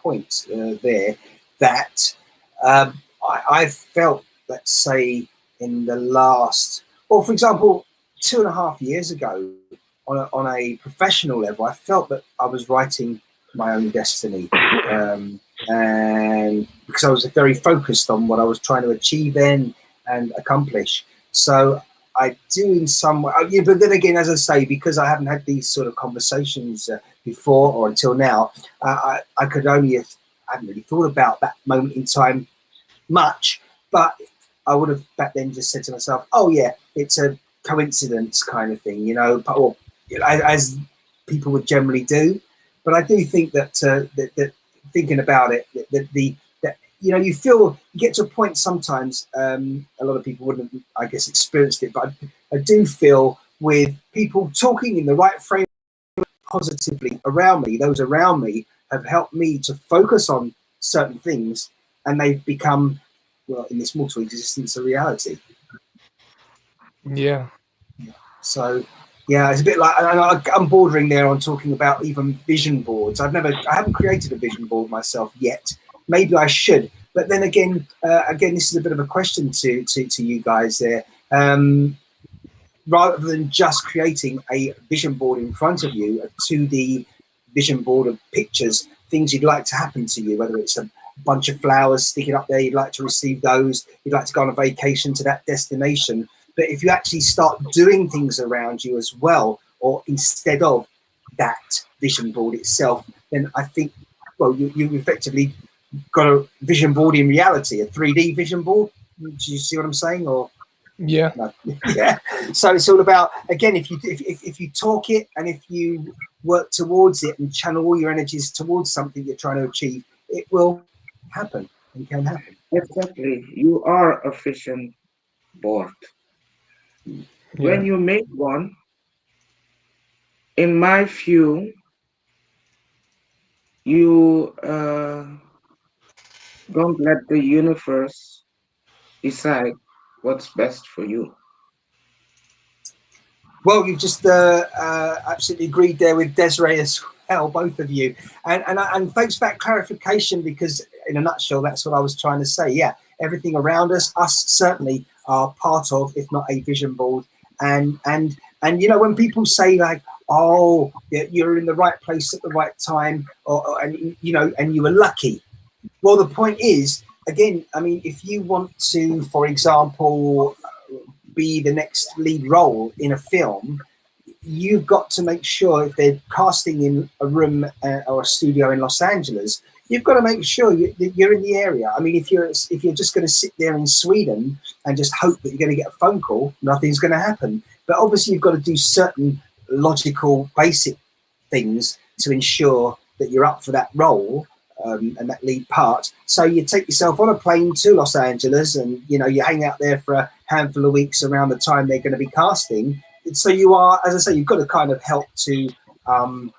Speaker 2: points there, that I felt, let's say, in the last, or for example, 2.5 years ago, on a professional level, I felt that I was writing my own destiny, and because I was very focused on what I was trying to achieve then and accomplish. So I do in some way, but then again, as I say, because I haven't had these sort of conversations before or until now, I hadn't really thought about that moment in time much, but I would have back then just said to myself, oh yeah, it's a coincidence kind of thing, or as people would generally do. But I do think that that thinking about it, that you feel, you get to a point sometimes, a lot of people wouldn't have, I guess, experienced it, but I do feel with people talking in the right frame positively around me, those around me have helped me to focus on certain things, and they've become, well, in this mortal existence, a reality.
Speaker 3: Yeah.
Speaker 2: So yeah, it's a bit like, I'm bordering there on talking about even vision boards. I haven't created a vision board myself yet. Maybe I should, but then again, this is a bit of a question to you guys there. Rather than just creating a vision board in front of you, a 2D vision board of pictures, things you'd like to happen to you, whether it's a bunch of flowers sticking up there, you'd like to receive those, you'd like to go on a vacation to that destination. But if you actually start doing things around you as well, or instead of that vision board itself, then I think, well, you effectively got a vision board in reality, a 3D vision board. Do you see what I'm saying? Or
Speaker 3: Yeah.
Speaker 2: No. Yeah. So it's all about, again, if you talk it and if you work towards it and channel all your energies towards something you're trying to achieve, it will happen. It can happen.
Speaker 4: Exactly. You are a vision board.
Speaker 3: Yeah.
Speaker 4: When you make one, in my view, you don't let the universe decide what's best for you.
Speaker 2: Well, you've just absolutely agreed there with Desiree as well, both of you. And thanks for that clarification, because in a nutshell, that's what I was trying to say. Yeah, everything around us certainly are part of, if not a vision board. And you know, when people say like, oh, you're in the right place at the right time, and you know, and you were lucky. Well, the point is, again, I mean, if you want to, for example, be the next lead role in a film, you've got to make sure, if they're casting in a room or a studio in Los Angeles, you've got to make sure you're in the area. I mean, if you're just going to sit there in Sweden and just hope that you're going to get a phone call, nothing's going to happen. But obviously, you've got to do certain logical, basic things to ensure that you're up for that role. And that lead part. So you take yourself on a plane to Los Angeles, and you know, you hang out there for a handful of weeks around the time they're going to be casting. So you are, as I say, you've got to kind of help to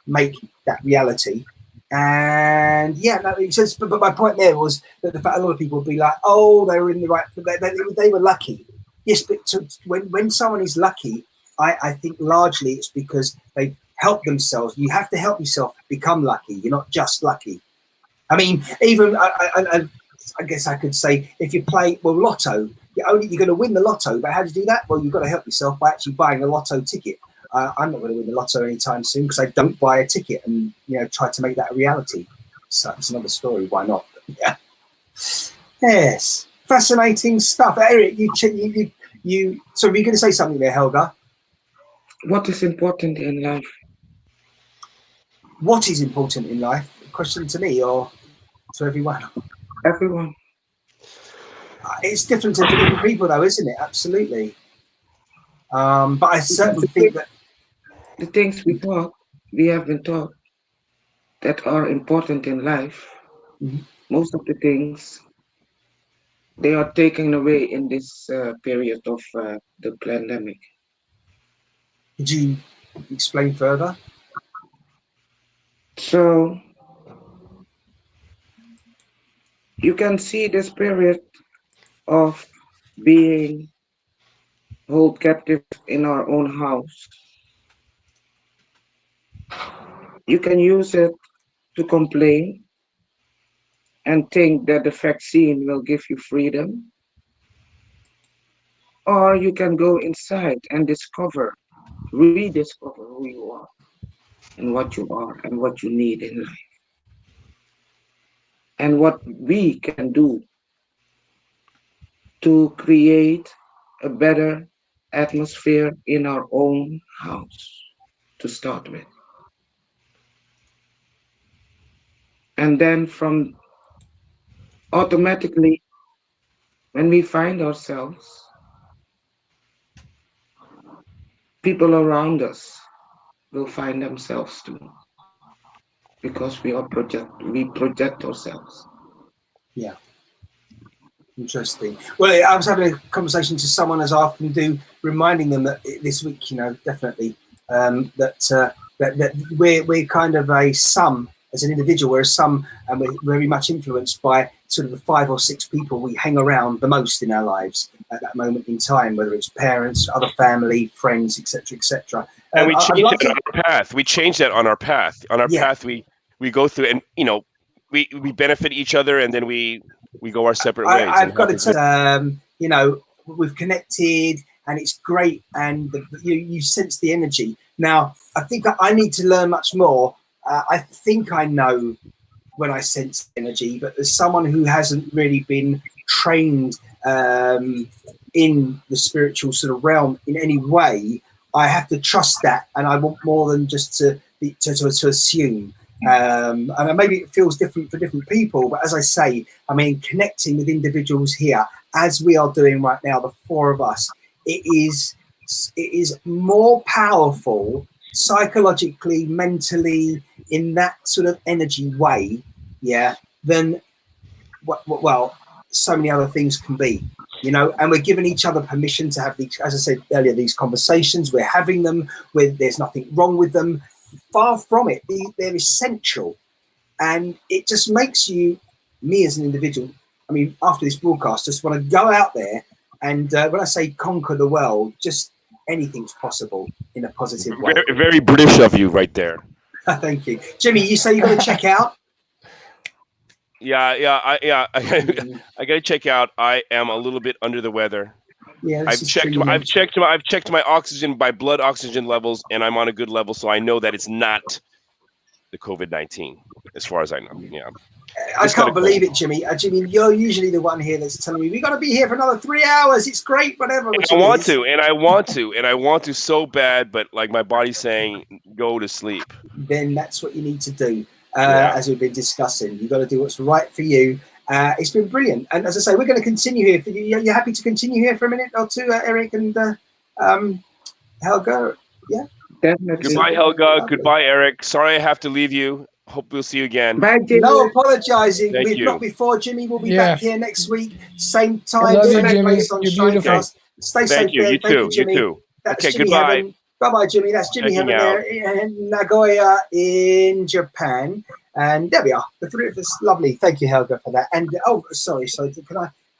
Speaker 2: make that reality. And yeah, that makes sense. But my point there was that the fact a lot of people would be like, oh, they were in the right, they were lucky. Yes, but when someone is lucky, I think largely it's because they help themselves. You have to help yourself become lucky. You're not just lucky. I mean, even I guess I could say, if you play lotto, you're going to win the lotto. But how do you do that? Well, you've got to help yourself by actually buying a lotto ticket. I'm not going to win the lotto anytime soon because I don't buy a ticket and try to make that a reality. So it's another story. Why not? Yeah. Yes, fascinating stuff. Eric, you. So were you going to say something there, Helga?
Speaker 4: What is important in life?
Speaker 2: What is important in life? Question to me or to everyone?
Speaker 4: Everyone.
Speaker 2: It's different to different people, though, isn't it? Absolutely. But I certainly think that
Speaker 4: the things we have been taught that are important in life, most of the things, they are taken away in this period of the pandemic.
Speaker 2: Could you explain further?
Speaker 4: So you can see this period of being held captive in our own house. You can use it to complain and think that the vaccine will give you freedom. Or you can go inside and rediscover who you are and what you are and what you need in life. And what we can do to create a better atmosphere in our own house to start with. And then from automatically, when we find ourselves, people around us will find themselves too, because we project ourselves.
Speaker 2: Yeah. Interesting. Well, I was having a conversation to someone, as I often do, reminding them that this week, definitely that we're kind of a sum as an individual. We're a sum, and we're very much influenced by sort of the 5 or 6 people we hang around the most in our lives at that moment in time, whether it's parents, other family, friends, etc., etc.
Speaker 1: And we changed it on our path. We changed that on our path. On our path, we go through, and we benefit each other, and then we go our separate ways.
Speaker 2: I've got to say, we've connected, and it's great, and you sense the energy. Now, I think I need to learn much more. I think I know when I sense energy, but as someone who hasn't really been trained in the spiritual sort of realm in any way, I have to trust that, and I want more than just to assume. And maybe it feels different for different people, but as I say, I mean, connecting with individuals here, as we are doing right now, the 4 of us, it is more powerful psychologically, mentally, in that sort of energy way, yeah, than well, so many other things can be, you know. And we're giving each other permission to have these, as I said earlier, these conversations. We're having them with, there's nothing wrong with them. Far from it. They're essential, and it just makes you, me as an individual, I mean, after this broadcast, just want to go out there and when I say conquer the world, just anything's possible in a positive way.
Speaker 1: Very, very British of you, right there.
Speaker 2: Thank you, Jimmy. You say you're going to check out.
Speaker 1: Yeah. I gotta check out. I am a little bit under the weather.
Speaker 2: Yeah,
Speaker 1: I've checked my oxygen, by blood oxygen levels, and I'm on a good level, so I know that it's not the COVID-19, as far as I know. Yeah.
Speaker 2: I can't believe it, Jimmy. Jimmy, you're usually the one here that's telling me we got to be here for another 3 hours. It's great, whatever.
Speaker 1: I want to so bad, but like my body's saying, go to sleep.
Speaker 2: Then that's what you need to do. As we've been discussing, you've got to do what's right for you. It's been brilliant, and as I say, we're going to continue here. For you, you're happy to continue here for a minute or two, Eric and Helga? Yeah.
Speaker 4: Definitely.
Speaker 1: Goodbye, Helga. Goodbye, Eric. Sorry I have to leave you. Hope we'll see you again.
Speaker 4: Bye, Jimmy.
Speaker 2: No apologising.
Speaker 1: Thank
Speaker 2: We've
Speaker 1: you.
Speaker 2: not before. Jimmy will be back here next week, same time,
Speaker 3: I love you,
Speaker 2: same
Speaker 3: Jimmy.
Speaker 2: place on
Speaker 3: You're beautiful.
Speaker 2: ShineCast. Stay safe
Speaker 1: Thank you.
Speaker 2: there.
Speaker 1: You
Speaker 2: Thank
Speaker 1: too.
Speaker 2: you, Jimmy.
Speaker 1: You too.
Speaker 2: That's
Speaker 1: Okay.
Speaker 2: Jimmy
Speaker 1: Goodbye.
Speaker 2: Heaven. Bye-bye, Jimmy. That's Jimmy
Speaker 1: Checking
Speaker 2: Heaven there in Nagoya in Japan. And there we are, the three of us. Lovely. Thank you, Helga, for that. And sorry.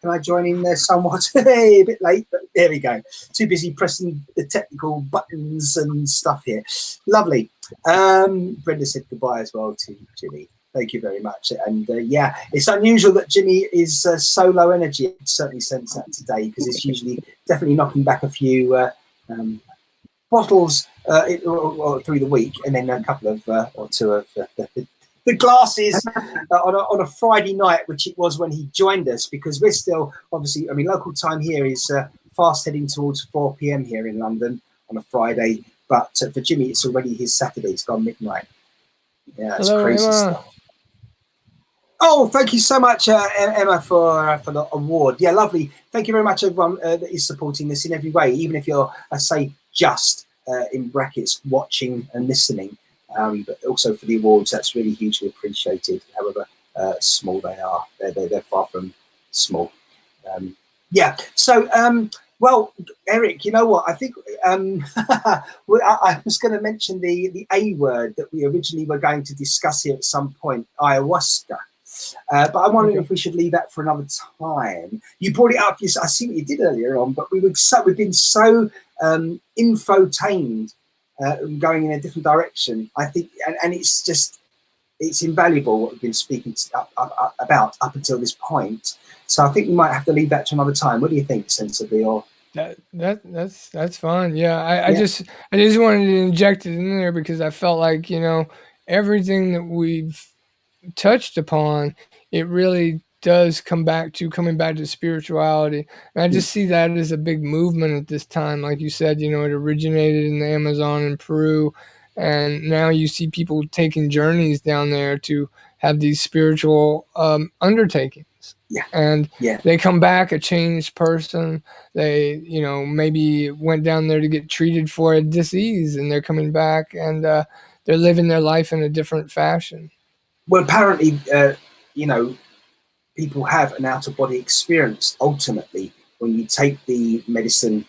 Speaker 2: Can I join in there somewhat? A bit late, but there we go. Too busy pressing the technical buttons and stuff here. Lovely. Brenda said goodbye as well to Jimmy. Thank you very much. And yeah, it's unusual that Jimmy is so low energy. I certainly sense that today, because it's usually definitely knocking back a few bottles through the week, and then a couple of or two of the glasses on a Friday night, which it was when he joined us, because we're still, obviously, I mean, local time here is fast heading towards 4 p.m. here in London on a Friday, but for Jimmy, it's already his Saturday. It's gone midnight. Yeah, it's crazy stuff. Oh, thank you so much, Emma, for the award. Yeah, lovely. Thank you very much, everyone that is supporting this in every way, even if you're, I say, just in brackets watching and listening. But also for the awards, that's really hugely appreciated, however small they are. They're far from small. Yeah, so, well, Eric, you know what? I think I was going to mention the A word that we originally were going to discuss here at some point, ayahuasca. But I'm wondering if we should leave that for another time. You brought it up. I see what you did earlier on, but we've been so infotained going in a different direction. I think, and it's invaluable what we've been speaking about up until this point. So I think we might have to leave that to another time. What do you think, sensibly? Or
Speaker 3: that's fine. Yeah, I just wanted to inject it in there because I felt like, you know, everything that we've touched upon, it really does coming back to spirituality, and I just see that as a big movement at this time. Like you said, you know, it originated in the Amazon and Peru, and now you see people taking journeys down there to have these spiritual undertakings. And they come back a changed person. They, you know, maybe went down there to get treated for a disease, and they're coming back and they're living their life in a different fashion.
Speaker 2: Well, apparently, you know, people have an out-of-body experience, ultimately, when you take the medicine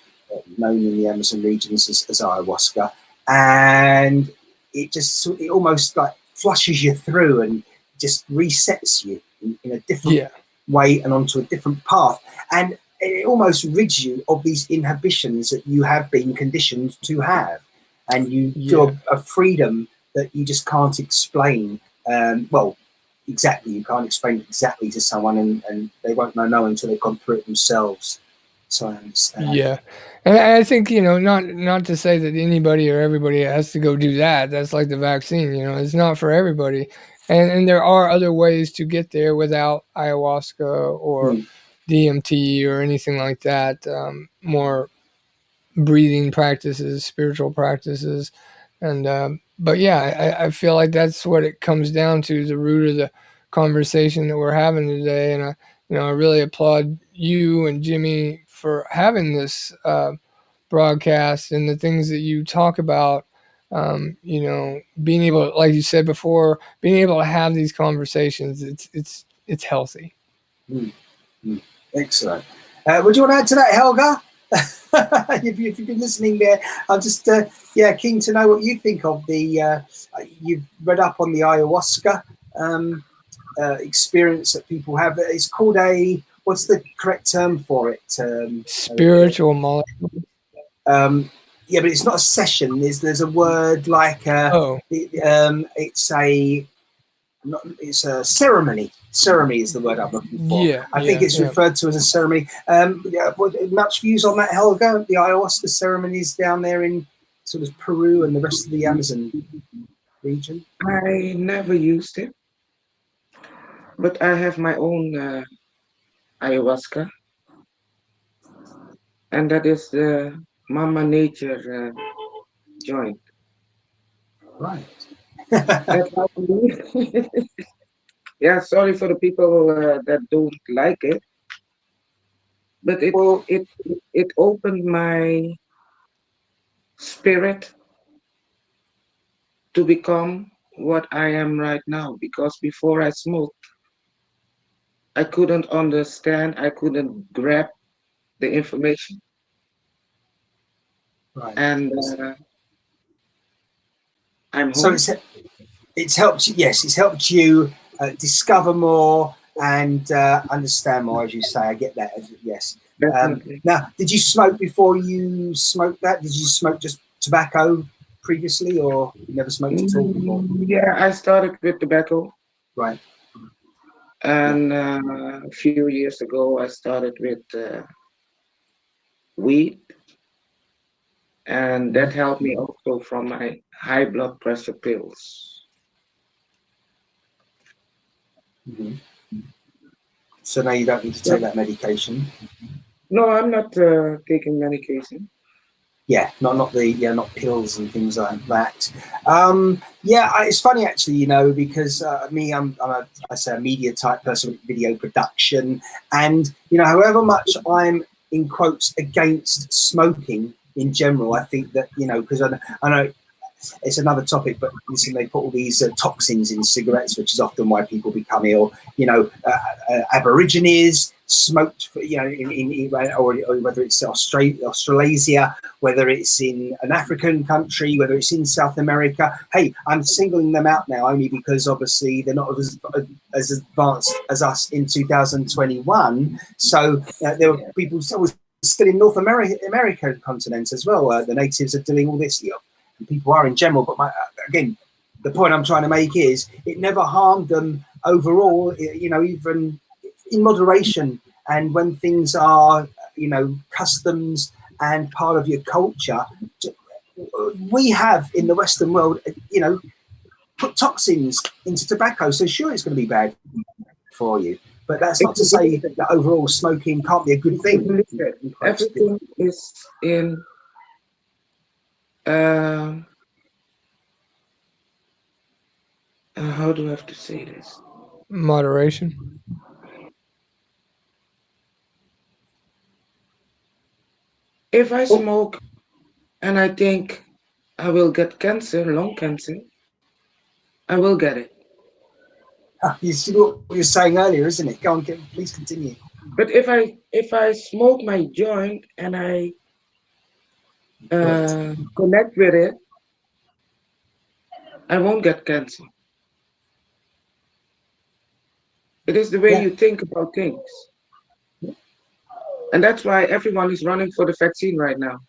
Speaker 2: known in the Amazon regions as ayahuasca, and it almost like flushes you through and just resets you in a different way and onto a different path. And it almost rids you of these inhibitions that you have been conditioned to have. And you feel a freedom that you just can't explain. Well, exactly, you can't explain it exactly to someone, and they won't know until they've gone through it themselves. So I understand.
Speaker 3: Yeah, and I think, you know, not to say that anybody or everybody has to go do that. That's like the vaccine, you know, it's not for everybody, and there are other ways to get there without ayahuasca or DMT or anything like that. More breathing practices, spiritual practices, and but yeah, I feel like that's what it comes down to, the root of the conversation that we're having today. And I really applaud you and Jimmy for having this broadcast and the things that you talk about, you know, being able, like you said before, being able to have these conversations, it's healthy.
Speaker 2: Excellent. Would you want to add to that, Helga? if you've been listening there, I'm just keen to know what you think of the. You've read up on the ayahuasca experience that people have. It's called a. What's the correct term for it?
Speaker 3: Spiritual molecule.
Speaker 2: Yeah, but it's not a session. There's a word like it's a ceremony. Ceremony is the word I'm looking for.
Speaker 3: Yeah,
Speaker 2: I think it's referred to as a ceremony. Much views on that, Helga? The ayahuasca ceremonies down there in sort of Peru and the rest of the Amazon region?
Speaker 4: I never used it, but I have my own ayahuasca, and that is the Mama Nature joint.
Speaker 2: Right.
Speaker 4: That's how we Yeah, sorry for the people that don't like it, but it opened my spirit to become what I am right now. Because before I smoked, I couldn't understand, I couldn't grab the information.
Speaker 2: Right.
Speaker 4: And I'm
Speaker 2: So
Speaker 4: home.
Speaker 2: it's helped you. Yes, it's helped you discover more and understand more, as you say. I get that. Yes. Now, did you smoke before you smoked that? Did you smoke just tobacco previously, or you never smoked at all before?
Speaker 4: Yeah, I started with tobacco.
Speaker 2: Right.
Speaker 4: And a few years ago, I started with weed. And that helped me also from my high blood pressure pills.
Speaker 2: Mm-hmm. So now you don't need to take that medication.
Speaker 4: No, I'm not taking medication.
Speaker 2: Yeah, not pills and things like that. It's funny actually, you know, because me, I'm a media type person with video production, and you know, however much I'm in quotes against smoking in general, I think that, you know, because I know it's another topic, but listen, they put all these toxins in cigarettes, which is often why people become ill. You know, Aborigines smoked, you know, or whether it's Australasia, whether it's in an African country, whether it's in South America. Hey, I'm singling them out now only because obviously they're not as advanced as us in 2021. So there were people still in North American continent as well. The natives are doing all this. You know, people are in general, but again, the point I'm trying to make is it never harmed them overall, you know, even in moderation. And when things are, you know, customs and part of your culture, we have in the Western world, you know, put toxins into tobacco. So sure, it's going to be bad for you, but that's not to say that overall smoking can't be a good thing.
Speaker 4: Everything is in how do I have to say this?
Speaker 3: Moderation.
Speaker 4: If I smoke and I think I will get cancer, lung cancer, I will get it.
Speaker 2: You see what you were saying earlier, isn't it? Go on, please continue.
Speaker 4: But if I smoke my joint and I connect with it, I won't get cancer. It is the way you think about things. And that's why everyone is running for the vaccine right now.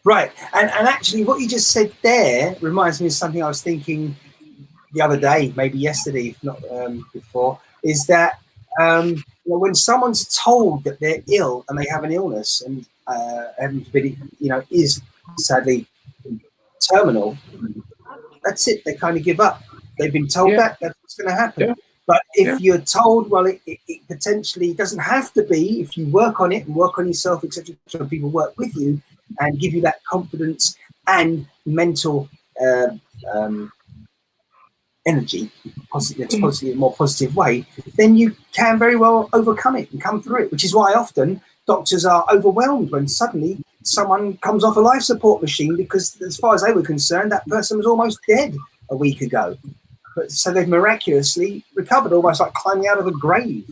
Speaker 2: Right. And actually what you just said there reminds me of something I was thinking the other day, maybe yesterday, if not before, is that you know, when someone's told that they're ill and they have an illness and heaven forbid, you know, is sadly terminal, that's it. They kind of give up. They've been told that's what's going to happen. Yeah. But if you're told, well, it potentially doesn't have to be. If you work on it and work on yourself, etc., people work with you and give you that confidence and mental energy, positive, more positive way, then you can very well overcome it and come through it. Which is why often doctors are overwhelmed when suddenly someone comes off a life support machine, because as far as they were concerned, that person was almost dead a week ago. But so they've miraculously recovered, almost like climbing out of a grave.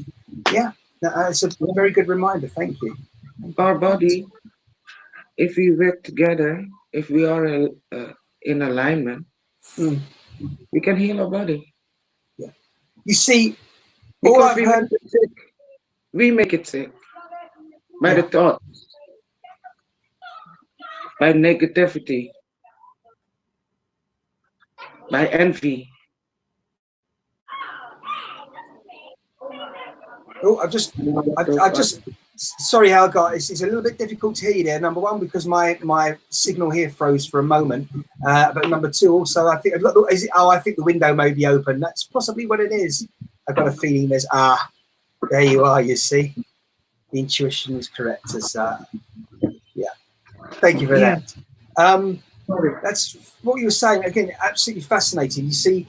Speaker 2: Yeah, it's a very good reminder. Thank you.
Speaker 4: Our body, if we work together, if we are in alignment, we can heal our body.
Speaker 2: Yeah. You see,
Speaker 4: because
Speaker 2: all I've heard,
Speaker 4: we make it sick by the thoughts, by negativity, by envy.
Speaker 2: Oh, I just, sorry, Helga, it's a little bit difficult to hear you there. Number one, because my signal here froze for a moment. But number two, also, I think, I think the window may be open. That's possibly what it is. I've got a feeling there's, there you are, you see. The intuition was correct. Yeah. Thank you for that. That's what you were saying. Again, absolutely fascinating. You see,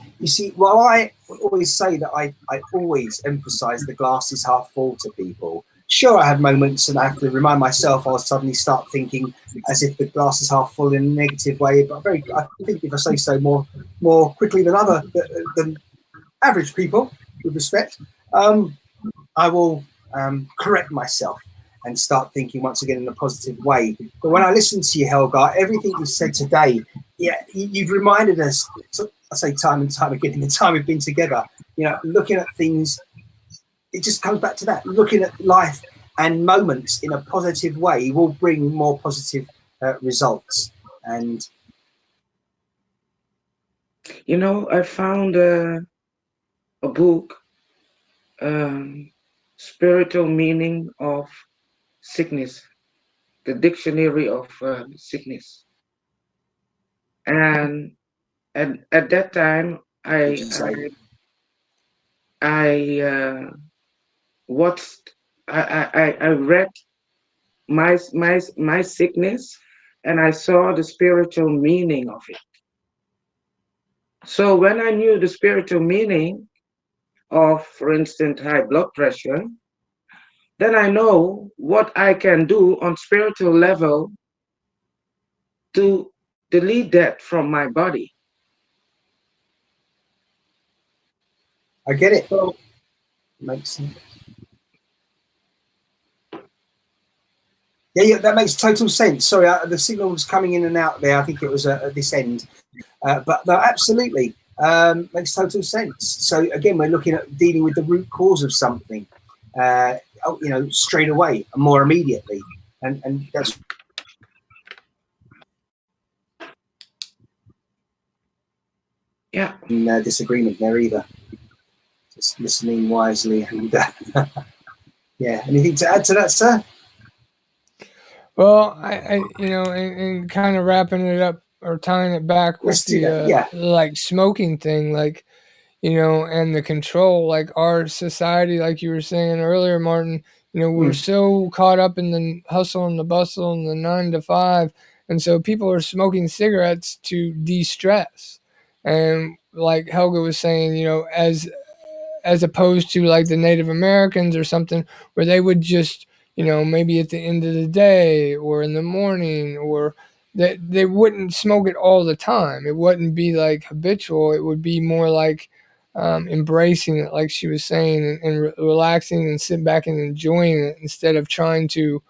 Speaker 2: while I always say that I always emphasize the glass is half full to people, sure, I have moments and I have to remind myself, I'll suddenly start thinking as if the glass is half full in a negative way, but I think if I say so more quickly than average people, with respect, I will correct myself and start thinking once again in a positive way. But when I listen to you, Helga, everything you said today, yeah, you've reminded us, I say time and time again, in the time we've been together, looking at things, it just comes back to that. Looking at life and moments in a positive way will bring more positive results. And
Speaker 4: I found a book, Spiritual Meaning of Sickness, the Dictionary of Sickness. And at that time, I read my sickness, and I saw the spiritual meaning of it. So when I knew the spiritual meaning of, for instance, high blood pressure, then I know what I can do on spiritual level to delete that from my body.
Speaker 2: I get it. Makes sense. Yeah, that makes total sense. Sorry, the signal was coming in and out there. I think it was at this end. But no, absolutely. Makes total sense. So again, we're looking at dealing with the root cause of something, straight away and more immediately. And that's no disagreement there either. Just listening wisely. And yeah, anything to add to that, sir?
Speaker 3: Well, I and kind of wrapping it up or tying it back with the like smoking thing, like, and the control, like our society, like you were saying earlier, Martin, we're so caught up in the hustle and the bustle and the 9 to 5. And so people are smoking cigarettes to de-stress. And like Helga was saying, as opposed to like the Native Americans or something where they would just, maybe at the end of the day or in the morning, or they wouldn't smoke it all the time. It wouldn't be like habitual. It would be more like embracing it, like she was saying, and relaxing and sitting back and enjoying it instead of trying to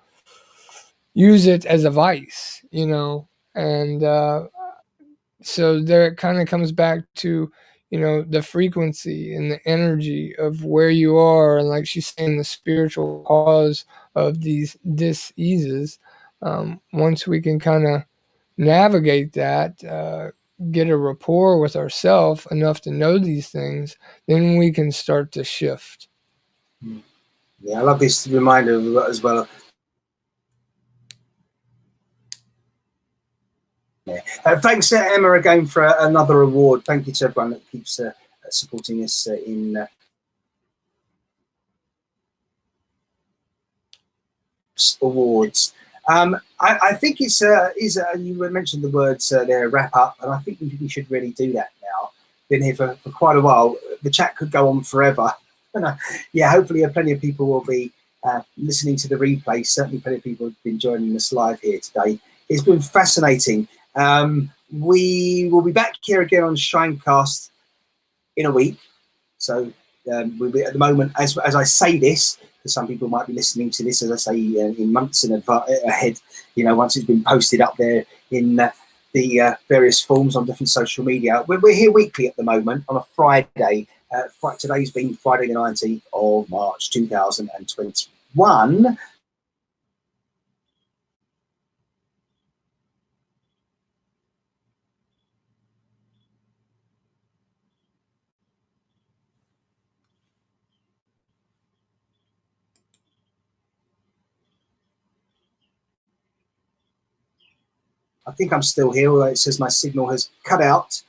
Speaker 3: use it as a vice, and so there it kind of comes back to, the frequency and the energy of where you are, and like she's saying, the spiritual cause of these diseases. Once we can kind of navigate that, get a rapport with ourselves enough to know these things, then we can start to shift.
Speaker 2: Yeah, I love this reminder as well. Yeah. Thanks, Emma, again for another award. Thank you to everyone that keeps supporting us in awards. I think you mentioned the words there, wrap up, and I think we should really do that now. Been here for quite a while. The chat could go on forever. Yeah, hopefully plenty of people will be listening to the replay. Certainly plenty of people have been joining us live here today. It's been fascinating. We will be back here again on ShineCast in a week. So we'll be at the moment, as I say this, because some people might be listening to this, as I say, in months in ahead, once it's been posted up there in the various forms on different social media. We're here weekly at the moment on a Friday. Today's been Friday the 19th of March 2021. I think I'm still here, although it says my signal has cut out.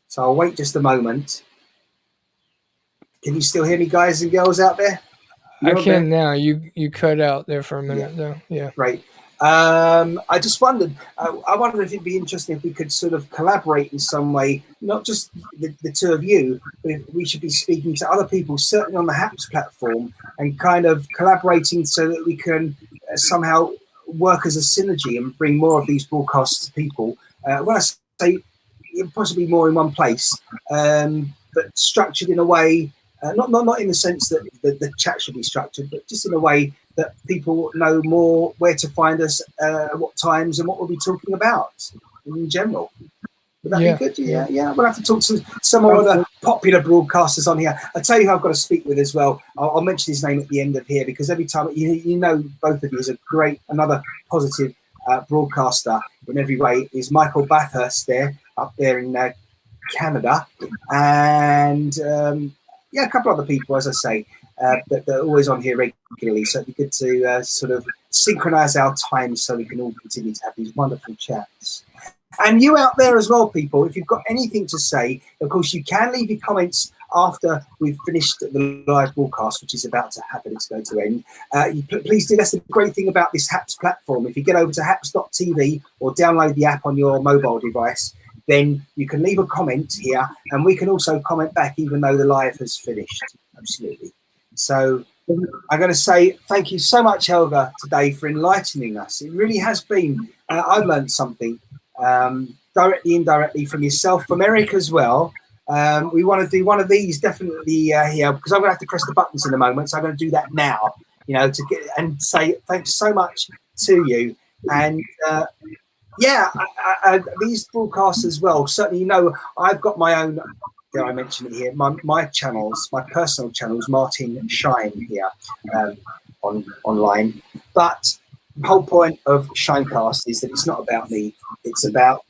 Speaker 2: So I'll wait just a moment. Can you still hear me, guys and girls out there?
Speaker 3: I can now. You cut out there for a minute, though. Yeah.
Speaker 2: Great. I just wondered, I wonder if it'd be interesting if we could sort of collaborate in some way, not just the two of you, but if we should be speaking to other people, certainly on the HAPS platform, and kind of collaborating so that we can somehow work as a synergy and bring more of these broadcasts to people. When I say possibly more in one place, but structured in a way, not in the sense that the chat should be structured, but just in a way that people know more where to find us, what times, and what we'll be talking about in general. Would that be good? Yeah. We'll have to talk to some more other popular broadcasters on here. I'll tell you who I've got to speak with as well. I'll mention his name at the end of here, because every time, both of you is a great, another positive broadcaster in every way, is Michael Bathurst up there in Canada. And a couple other people, as I say, that are always on here regularly. So it'd be good to sort of synchronize our times so we can all continue to have these wonderful chats. And you out there as well, people, if you've got anything to say, of course, you can leave your comments after we've finished the live broadcast, which is about to happen. It's going to end. Please do. That's the great thing about this HAPS platform. If you get over to haps.tv or download the app on your mobile device, then you can leave a comment here, and we can also comment back even though the live has finished. Absolutely. So I'm going to say thank you so much, Helga, today for enlightening us. It really has been. I've learned something directly, indirectly from yourself, from Eric as well. We want to do one of these definitely here, because I'm going to have to press the buttons in a moment. So I'm going to do that now, to get and say thanks so much to you. And these broadcasts as well. Certainly, I've got my own. Dare I mention it here? My channels, my personal channels, Martin Shine here online. But the whole point of ShineCast is that it's not about me. It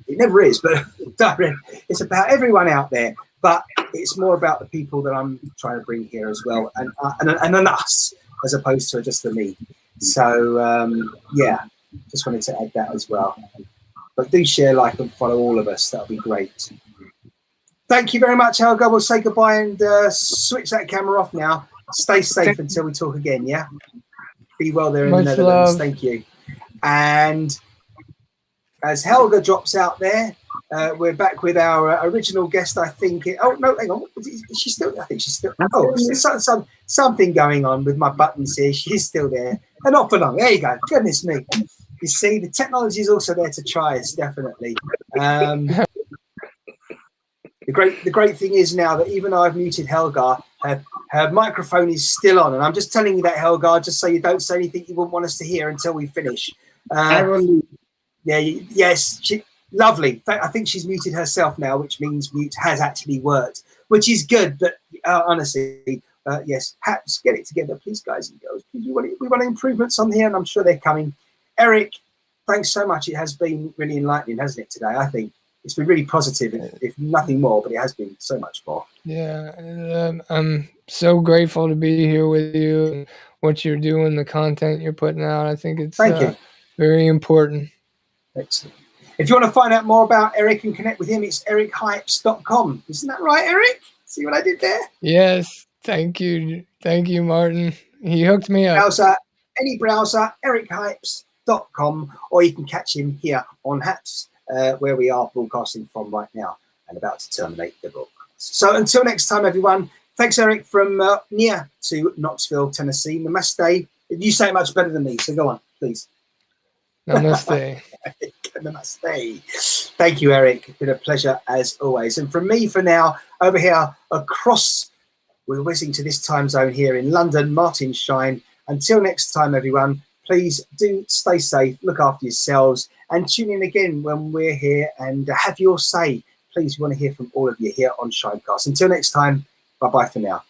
Speaker 2: never is, but it's about everyone out there. But it's more about the people that I'm trying to bring here as well, and an us, as opposed to just the me. So just wanted to add that as well. But do share, like, and follow all of us. That'll be great. Thank you very much, Helga. We'll say goodbye and switch that camera off now. Stay safe until we talk again, yeah? Be well there in the Netherlands. Love. Thank you. And as Helga drops out there, we're back with our original guest, I think. Oh, no, hang on. Is she still? I think she's still. Oh, there's something going on with my buttons here. She's still there. And not for long. There you go. Goodness me. You see, the technology is also there to try us, definitely. The great thing is now that even though I've muted Helga, her microphone is still on. And I'm just telling you that, Helga, just so you don't say anything you wouldn't want us to hear until we finish. Yes, lovely. I think she's muted herself now, which means mute has actually worked, which is good. But honestly, yes, HAPS, get it together, please, guys and girls. We want improvements on here, and I'm sure they're coming. Eric, thanks so much. It has been really enlightening, hasn't it, today? I think it's been really positive, if nothing more, but it has been so much more. Yeah,
Speaker 3: and, I'm so grateful to be here with you and what you're doing, the content you're putting out. I think it's very important.
Speaker 2: Excellent. If you want to find out more about Eric and connect with him, it's erichipes.com. Isn't that right, Eric? See what I did there?
Speaker 3: Yes. Thank you. Thank you, Martin. He hooked me up.
Speaker 2: Any browser, erichipes.com, or you can catch him here on HAPS, where we are broadcasting from right now and about to terminate the broadcast. So until next time, everyone, thanks, Eric, from near to Knoxville, Tennessee. Namaste. You say it much better than me, so go on, please.
Speaker 3: Namaste.
Speaker 2: Namaste. Thank you, Eric. It's been a pleasure as always. And from me for now, over here across, we're whizzing to this time zone here in London, Martin Shine. Until next time, everyone, please do stay safe, look after yourselves, and tune in again when we're here and have your say. Please, we want to hear from all of you here on ShineCast. Until next time, bye-bye for now.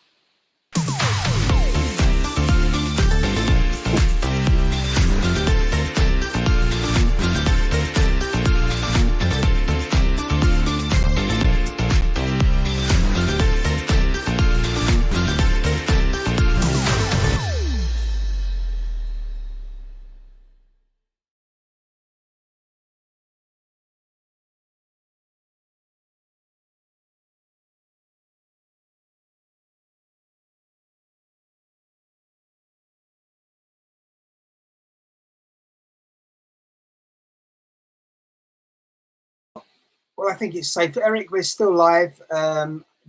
Speaker 2: Well, I think it's safe. Eric, we're still live.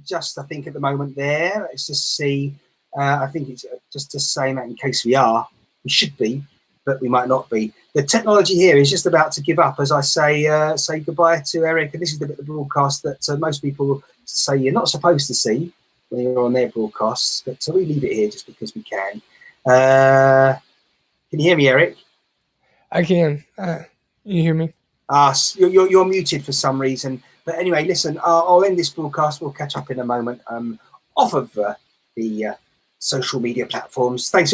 Speaker 2: Just, I think, at the moment there. Let's just see. I think it's just saying that in case we are. We should be, but we might not be. The technology here is just about to give up as I say goodbye to Eric. And this is the bit of the broadcast that most people say you're not supposed to see when you're on their broadcasts. But so we leave it here just because we can. Can you hear me, Eric?
Speaker 3: I can. You hear me?
Speaker 2: You're muted for some reason. But anyway, listen, I'll end this broadcast. We'll catch up in a moment off of the social media platforms. Thanks.